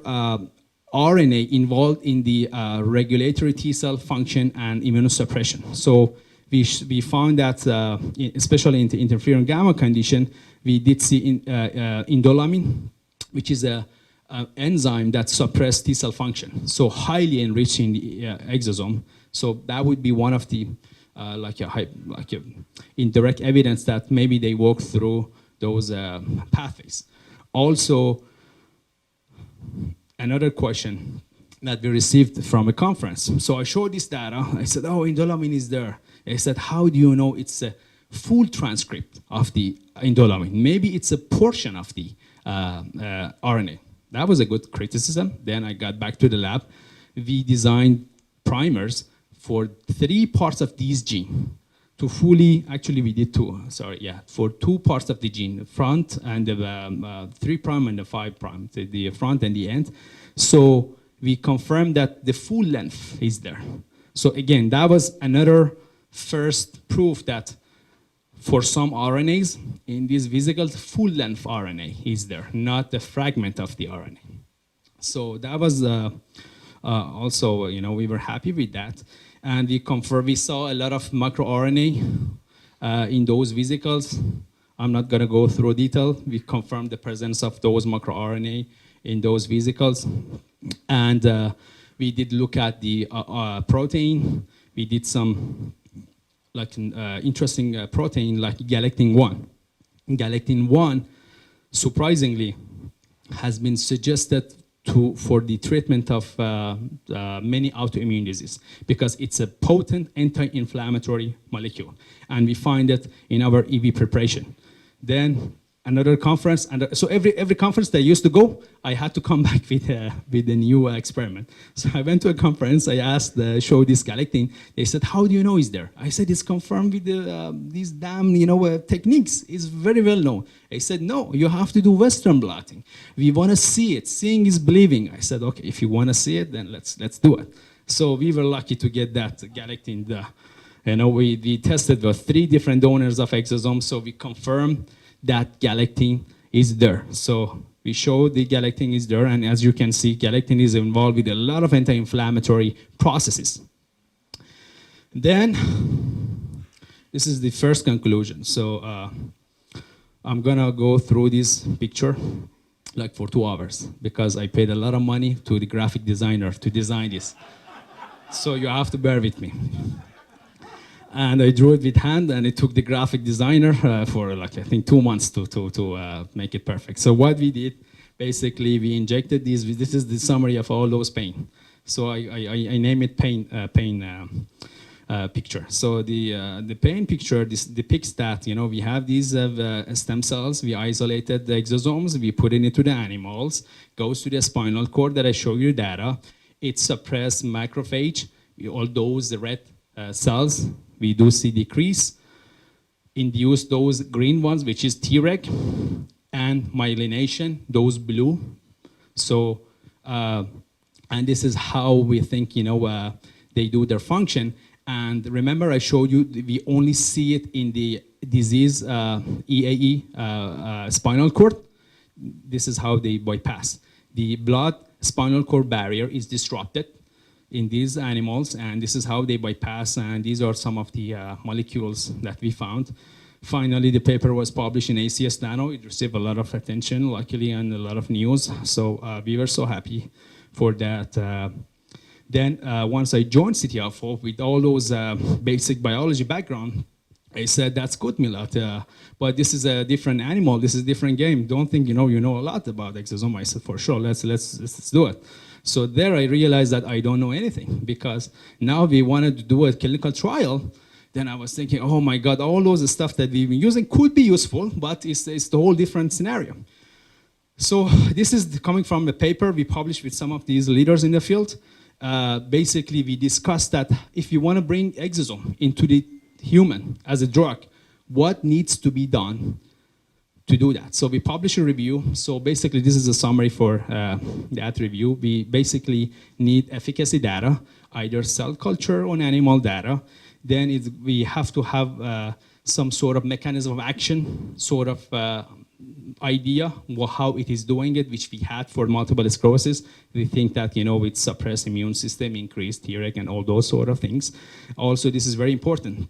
RNA involved in the regulatory T cell function and immunosuppression. So we found that, especially in the interferon gamma condition, we did see indolamine, which is a enzyme that suppresses T cell function, so highly enriching the exosome. So that would be one of the indirect evidence that maybe they walk through those pathways. Also, another question that we received from a conference. So I showed this data. I said, oh, indolamine is there. I said, how do you know it's a full transcript of the indolamine? Maybe it's a portion of the RNA. That was a good criticism. Then I got back to the lab. We designed primers for 3 parts of these gene to fully, actually we did 2, sorry, yeah, for 2 parts of the gene, the front and the 3' and the 5', the front and the end. So we confirmed that the full length is there. So again, that was another first proof that for some RNAs in these vesicles, full length RNA is there, not the fragment of the RNA. So that was also, we were happy with that. And we confirmed, we saw a lot of microRNA in those vesicles. I'm not gonna go through detail. We confirmed the presence of those microRNA in those vesicles. And we did look at the protein. We did some interesting protein like galectin-1. Galectin-1, surprisingly, has been suggested for the treatment of many autoimmune diseases because it's a potent anti-inflammatory molecule. And we find it in our EV preparation. Then another conference, and so every conference that I used to go, I had to come back with a new experiment. So I went to a conference, I asked, showed this galectin. They said, how do you know it's there? I said, it's confirmed with these damn, techniques. It's very well known. I said, no, you have to do Western blotting. We want to see it. Seeing is believing. I said, okay, if you want to see it, then let's do it. So we were lucky to get that galectin. We tested with 3 different donors of exosomes, so we confirmed that galectin is there. So we showed the galectin is there, and as you can see, galectin is involved with a lot of anti-inflammatory processes. Then this is the first conclusion. So I'm gonna go through this picture like for 2 hours because I paid a lot of money to the graphic designer to design this. So you have to bear with me. And I drew it with hand, and it took the graphic designer for like I think 2 months to make it perfect. So what we did, basically, we injected these. This is the summary of all those pain. So I name it pain picture. So the pain picture depicts that we have these stem cells. We isolated the exosomes. We put it into the animals. Goes to the spinal cord that I show you data. It suppressed macrophage. All those the red cells we do see decrease. Induce those green ones, which is Treg, and myelination, those blue. So and this is how we think they do their function. And remember, I showed you we only see it in the disease EAE spinal cord. This is how they bypass. The blood spinal cord barrier is disrupted in these animals, and this is how they bypass. And these are some of the molecules that we found. Finally, the paper was published in ACS Nano. It received a lot of attention, luckily, and a lot of news. So we were so happy for that. Then once I joined City of Hope with all those basic biology background, I said, that's good, Milad, but this is a different animal. This is a different game. Don't think you know a lot about exosome. I said, for sure, let's do it. So there I realized that I don't know anything, because now we wanted to do a clinical trial. Then I was thinking, oh my God, all those stuff that we've been using could be useful, but it's the whole different scenario. So this is coming from a paper we published with some of these leaders in the field. Basically, we discussed that if you want to bring exosome into the human as a drug, what needs to be done to do that? So we published a review. So basically, this is a summary for that review. We basically need efficacy data, either cell culture or animal data. Then we have to have some sort of mechanism of action, sort of idea how it is doing it, which we had for multiple sclerosis. We think that it suppress immune system, increase Treg, and all those sort of things. Also, this is very important.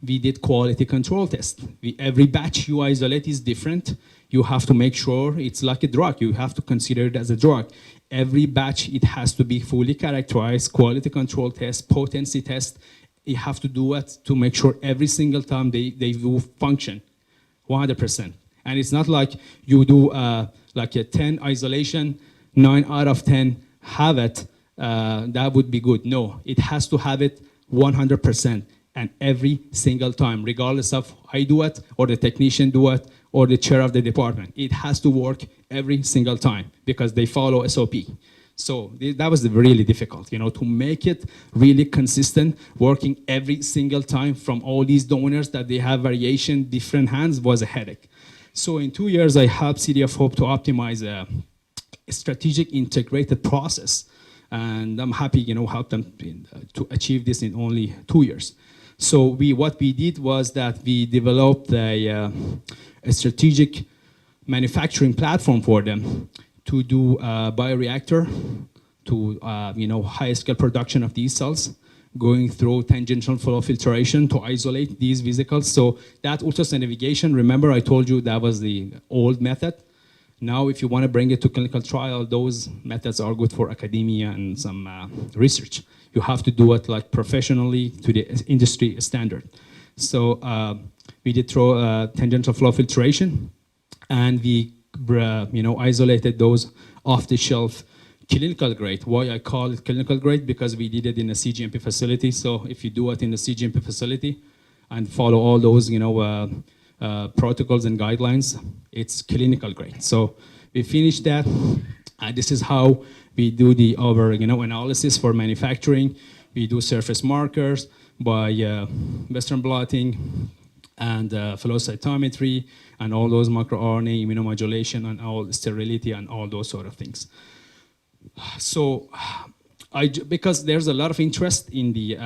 We did quality control test. Every batch you isolate is different. You have to make sure it's like a drug. You have to consider it as a drug. Every batch, it has to be fully characterized, quality control test, potency test. You have to do it to make sure every single time they do function 100%. And it's not like you do like a 10 isolation, 9 out of 10 have it, that would be good. No, it has to have it 100%. And every single time, regardless of I do it, or the technician do it, or the chair of the department, it has to work every single time because they follow SOP. So that was really difficult, to make it really consistent, working every single time from all these donors that they have variation, different hands was a headache. So in 2 years, I helped City of Hope to optimize a strategic integrated process. And I'm happy, help them to achieve this in only 2 years. So what we did was that we developed a strategic manufacturing platform for them to do a bioreactor, to high-scale production of these cells, going through tangential flow filtration to isolate these vesicles. So that ultrasound navigation, remember I told you that was the old method. Now, if you want to bring it to clinical trial, those methods are good for academia and some research. You have to do it like professionally to the industry standard. So we did through tangential flow filtration, and we isolated those off-the-shelf clinical grade. Why I call it clinical grade? Because we did it in a CGMP facility. So if you do it in the CGMP facility and follow all those protocols and guidelines, it's clinical grade. So we finished that. This is how we do the analysis for manufacturing. We do surface markers by Western blotting and flow cytometry and all those microRNA, immunomodulation, and all sterility and all those sort of things. So because there's a lot of interest in the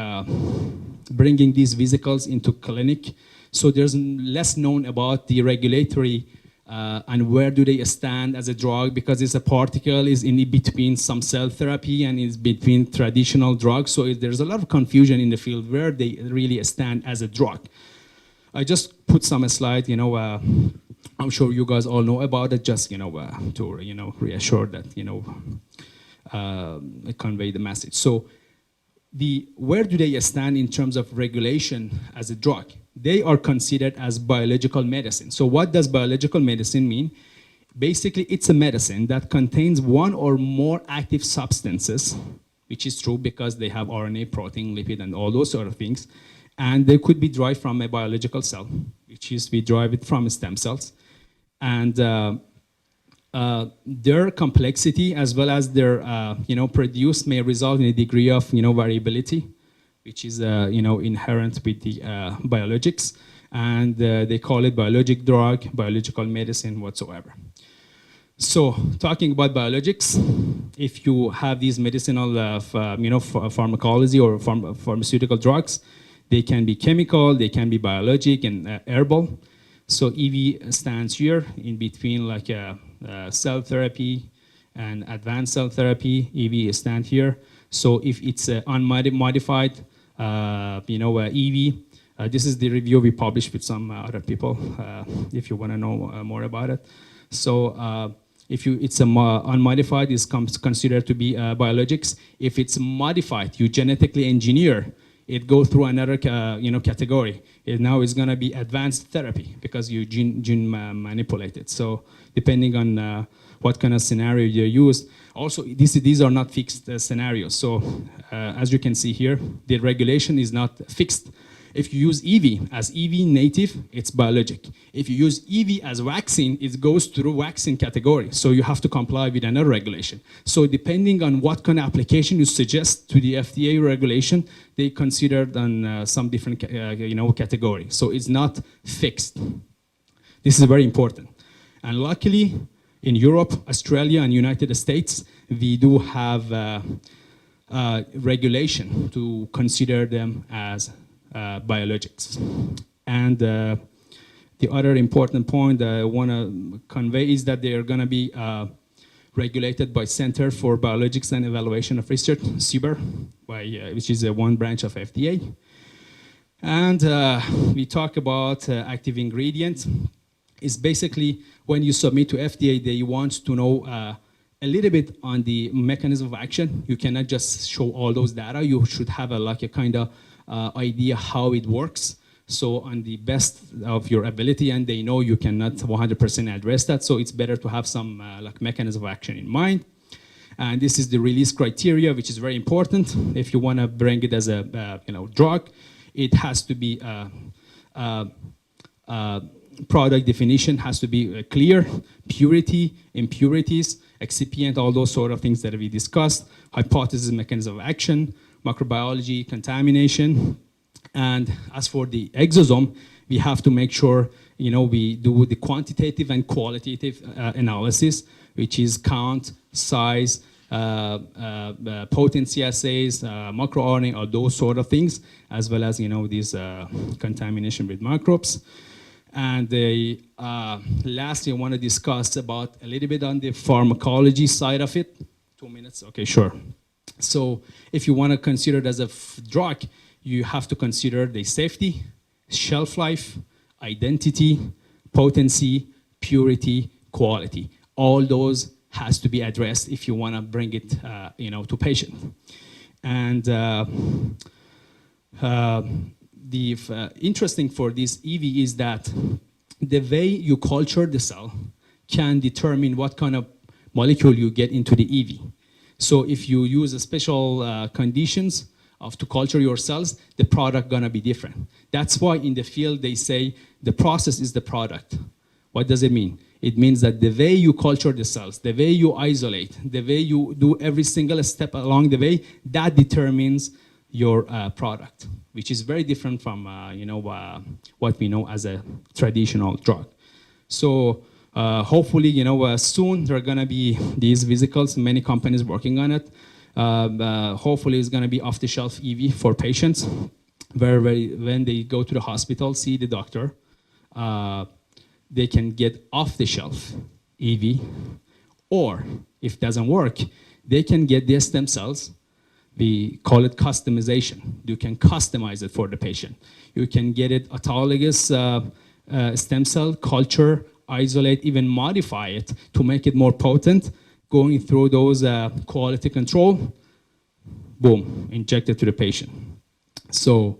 bringing these vesicles into clinic, so there's less known about the regulatory and where do they stand as a drug, because it's a particle is in between some cell therapy and is between traditional drugs. So there's a lot of confusion in the field where they really stand as a drug. I just put some slide, I'm sure you guys all know about it, just, to, reassure that, convey the message. So where do they stand in terms of regulation as a drug? They are considered as biological medicine. So what does biological medicine mean? Basically, it's a medicine that contains one or more active substances, which is true because they have RNA, protein, lipid, and all those sort of things. And they could be derived from a biological cell, which is we derive it from stem cells. And their complexity as well as their produce may result in a degree of variability, which is inherent with the biologics. And they call it biologic drug, biological medicine, whatsoever. So talking about biologics, if you have these medicinal pharmacology or pharmaceutical drugs, they can be chemical, they can be biologic and herbal. So EV stands here in between like cell therapy and advanced cell therapy. EV stands here. So if it's unmodified, EV, this is the review we published with some other people, if you want to know more about it. So if it's unmodified, it's considered to be biologics. If it's modified, you genetically engineer, it goes through another category. Now it's going to be advanced therapy because you gene manipulate it. So depending on what kind of scenario you use. Also, these are not fixed scenarios. So as you can see here, the regulation is not fixed. If you use EV as EV native, it's biologic. If you use EV as vaccine, it goes through vaccine category. So you have to comply with another regulation. So depending on what kind of application you suggest to the FDA regulation, they consider on some different category. So it's not fixed. This is very important. And luckily, in Europe, Australia, and United States, we do have regulation to consider them as biologics. And the other important point that I want to convey is that they are going to be regulated by Center for Biologics and Evaluation of Research, CBER, which is one branch of FDA. And we talk about active ingredients. It's basically when you submit to FDA, they want to know a little bit on the mechanism of action. You cannot just show all those data. You should have a kind of idea how it works. So on the best of your ability, and they know you cannot 100% address that, so it's better to have some mechanism of action in mind. And this is the release criteria, which is very important. If you want to bring it as a drug, it has to be product definition has to be clear, purity, impurities, excipient, all those sort of things that we discussed, hypothesis, mechanism of action, microbiology, contamination. And as for the exosome, we have to make sure we do the quantitative and qualitative analysis, which is count, size, potency assays, microRNA, or those sort of things, as well as these contamination with microbes. And lastly, I want to discuss about a little bit on the pharmacology side of it. 2 minutes? Okay, sure. So if you want to consider it as a drug, you have to consider the safety, shelf life, identity, potency, purity, quality. All those has to be addressed if you want to bring it to patient. And the interesting for this EV is that the way you culture the cell can determine what kind of molecule you get into the EV. So if you use a special conditions to culture your cells, the product gonna be different. That's why in the field they say the process is the product. What does it mean? It means that the way you culture the cells, the way you isolate, the way you do every single step along the way, that determines your product, which is very different from what we know as a traditional drug. So hopefully, soon there are gonna be these vesicles, many companies working on it. Hopefully it's gonna be off-the-shelf EV for patients, where when they go to the hospital, see the doctor, they can get off-the-shelf EV, or if it doesn't work, they can get their stem cells, We call it customization. You can customize it for the patient. You can get it autologous stem cell culture, isolate, even modify it to make it more potent, going through those quality control, boom, injected to the patient. So,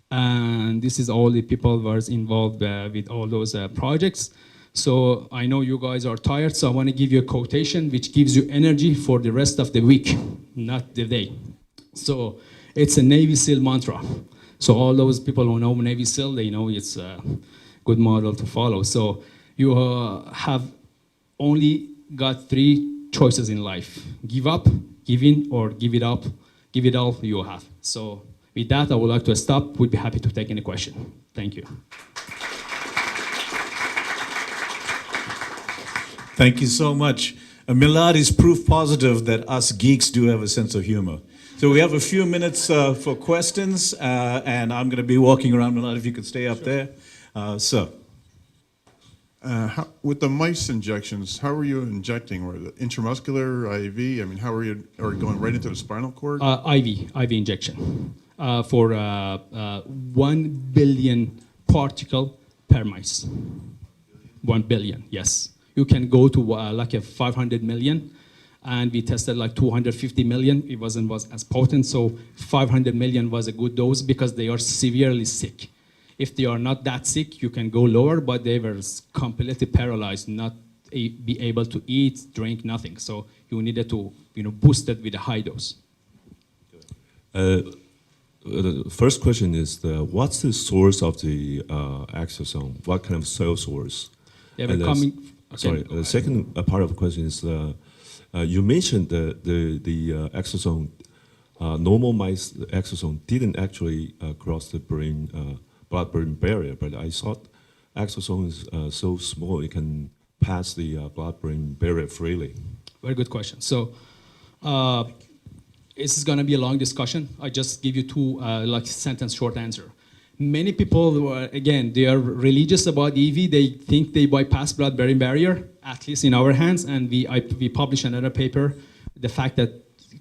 and this is all the people who was involved with all those projects. So I know you guys are tired, so I want to give you a quotation which gives you energy for the rest of the week, not the day. So it's a Navy SEAL mantra. So all those people who know Navy SEAL, they know it's a good model to follow. So you have only got 3 choices in life: give up, give in, or give it up. Give it all you have. So with that, I would like to stop. We'd be happy to take any question. Thank you. Thank you so much. Milad is proof positive that us geeks do have a sense of humor. So we have a few minutes for questions, and I'm going to be walking around. Milad, if you could stay up there. Sir. With the mice injections, how are you injecting? Were it intramuscular, IV? I mean, how are you going right into the spinal cord? IV injection for 1 billion particle per mice. 1 billion, yes. You can go to like a 500 million, and we tested like 250 million. It wasn't as potent, so 500 million was a good dose because they are severely sick. If they are not that sick, you can go lower, but they were completely paralyzed, not be able to eat, drink, nothing. So you needed to, boost it with a high dose. The first question is, what's the source of the exosome? What kind of cell source? They were coming. Okay, sorry, the second part of the question is, you mentioned the exosome, normal mice exosome didn't actually cross the blood-brain barrier, but I thought exosome is so small it can pass the blood-brain barrier freely. Very good question. So this is going to be a long discussion. I just give you 2 like sentence short answer. Many people, again, they are religious about EV. They think they bypass blood-brain barrier, at least in our hands. And we published another paper, the fact that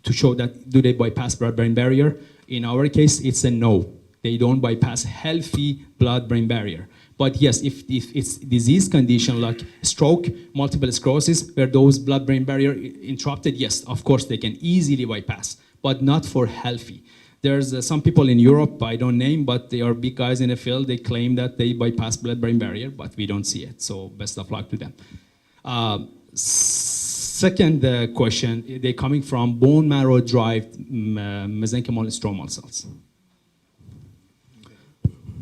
to show that do they bypass blood-brain barrier. In our case, it's a no. They don't bypass healthy blood-brain barrier. But yes, if it's disease condition like stroke, multiple sclerosis, where those blood-brain barrier interrupted, yes, of course they can easily bypass, but not for healthy. There's some people in Europe, I don't name, but they are big guys in the field. They claim that they bypass blood-brain barrier, but we don't see it. So best of luck to them. Second question, they're coming from bone marrow-derived mesenchymal stromal cells.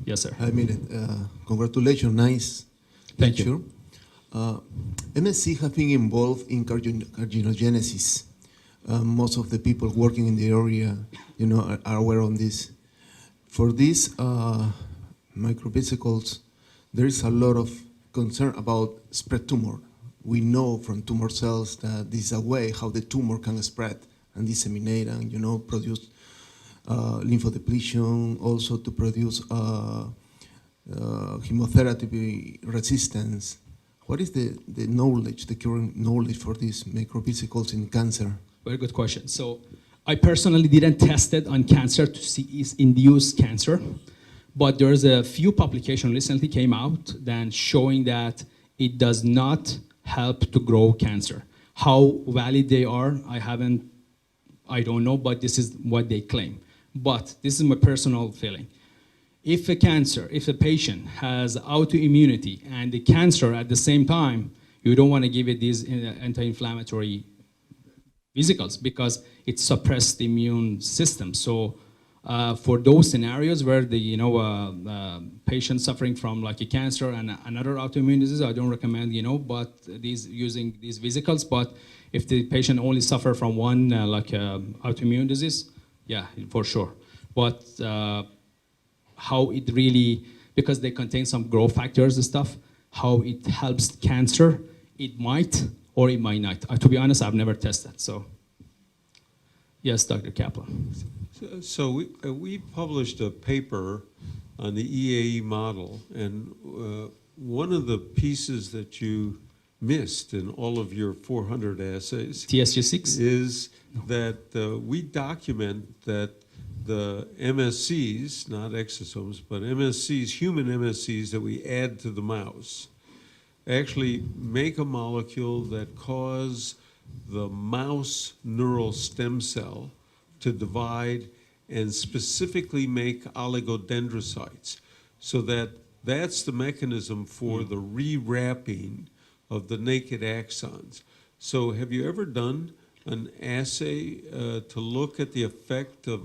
Yes, sir. Hi, Milad. Congratulations, nice Thank picture. you. MSc have been involved in carcinogenesis. Most of the people working in the area, are aware of this. For these microvesicles, there is a lot of concern about spread tumor. We know from tumor cells that this is a way how the tumor can spread and disseminate and, produce lymphodepletion, also to produce chemotherapy resistance. What is the knowledge, the current knowledge for these microvesicles in cancer? Very good question. So I personally didn't test it on cancer to see is induced cancer, but there's a few publications recently came out then showing that it does not help to grow cancer. How valid they are, I don't know, but this is what they claim. But this is my personal feeling. If a patient has autoimmunity and the cancer at the same time, you don't want to give it these anti-inflammatory vesicles because it suppresses the immune system. So for those scenarios where the patient suffering from like a cancer and another autoimmune disease, I don't recommend but using these vesicles. But if the patient only suffer from one autoimmune disease, yeah, for sure. But how it really, because they contain some growth factors and stuff, how it helps cancer, it might or it might not. To be honest, I've never tested. So, yes, Dr. Kaplan. So we published a paper on the EAE model, and one of the pieces that you missed in all of your 400 assays TSG6? is that we document that the MSCs, not exosomes, but MSCs, human MSCs that we add to the mouse, actually make a molecule that cause the mouse neural stem cell to divide and specifically make oligodendrocytes. So that's the mechanism for the rewrapping of the naked axons. So have you ever done an assay to look at the effect of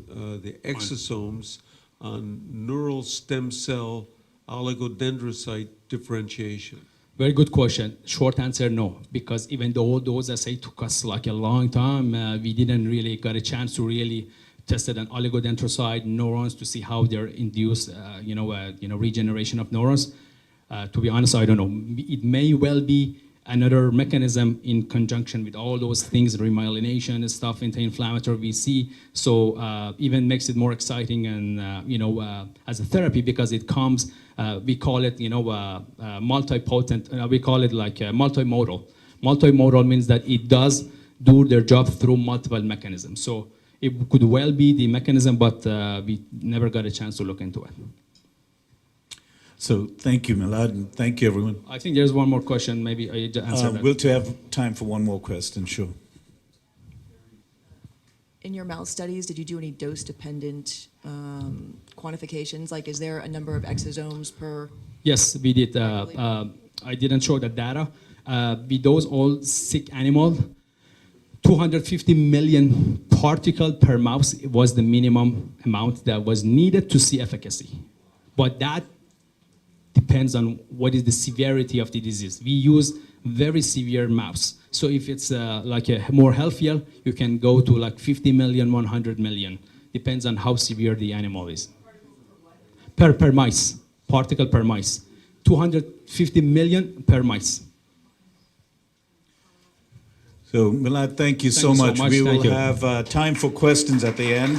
the exosomes on neural stem cell oligodendrocyte differentiation? Very good question. Short answer, no, because even though those assays took us like a long time, we didn't really get a chance to really test an oligodendrocyte neurons to see how they're induced, regeneration of neurons. To be honest, I don't know. It may well be another mechanism in conjunction with all those things, remyelination and stuff, anti-inflammatory we see. So even makes it more exciting and, as a therapy because it comes, we call it, multipotent, we call it like multimodal. Multimodal means that it does do their job through multiple mechanisms. So it could well be the mechanism, but we never got a chance to look into it. So thank you, Milad, and thank you, everyone. I think there's one more question. Maybe I answer that. We'll have time for one more question, sure. In your mouse studies, did you do any dose-dependent quantifications? Like, is there a number of exosomes per? Yes, we did. I didn't show the data. We dosed all sick animals. 250 million particles per mouse was the minimum amount that was needed to see efficacy. But that depends on what is the severity of the disease. We use very severe mouse. So if it's like a more healthier, you can go to like 50 million, 100 million. Depends on how severe the animal is. Per mice, particle per mice. 250 million per mice. So Milad, thank you so much. We will have time for questions at the end.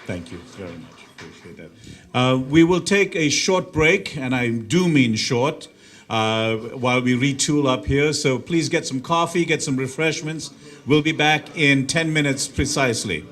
Thank you very much. Appreciate that. We will take a short break, and I do mean short, while we retool up here. So please get some coffee, get some refreshments. We'll be back in 10 minutes precisely.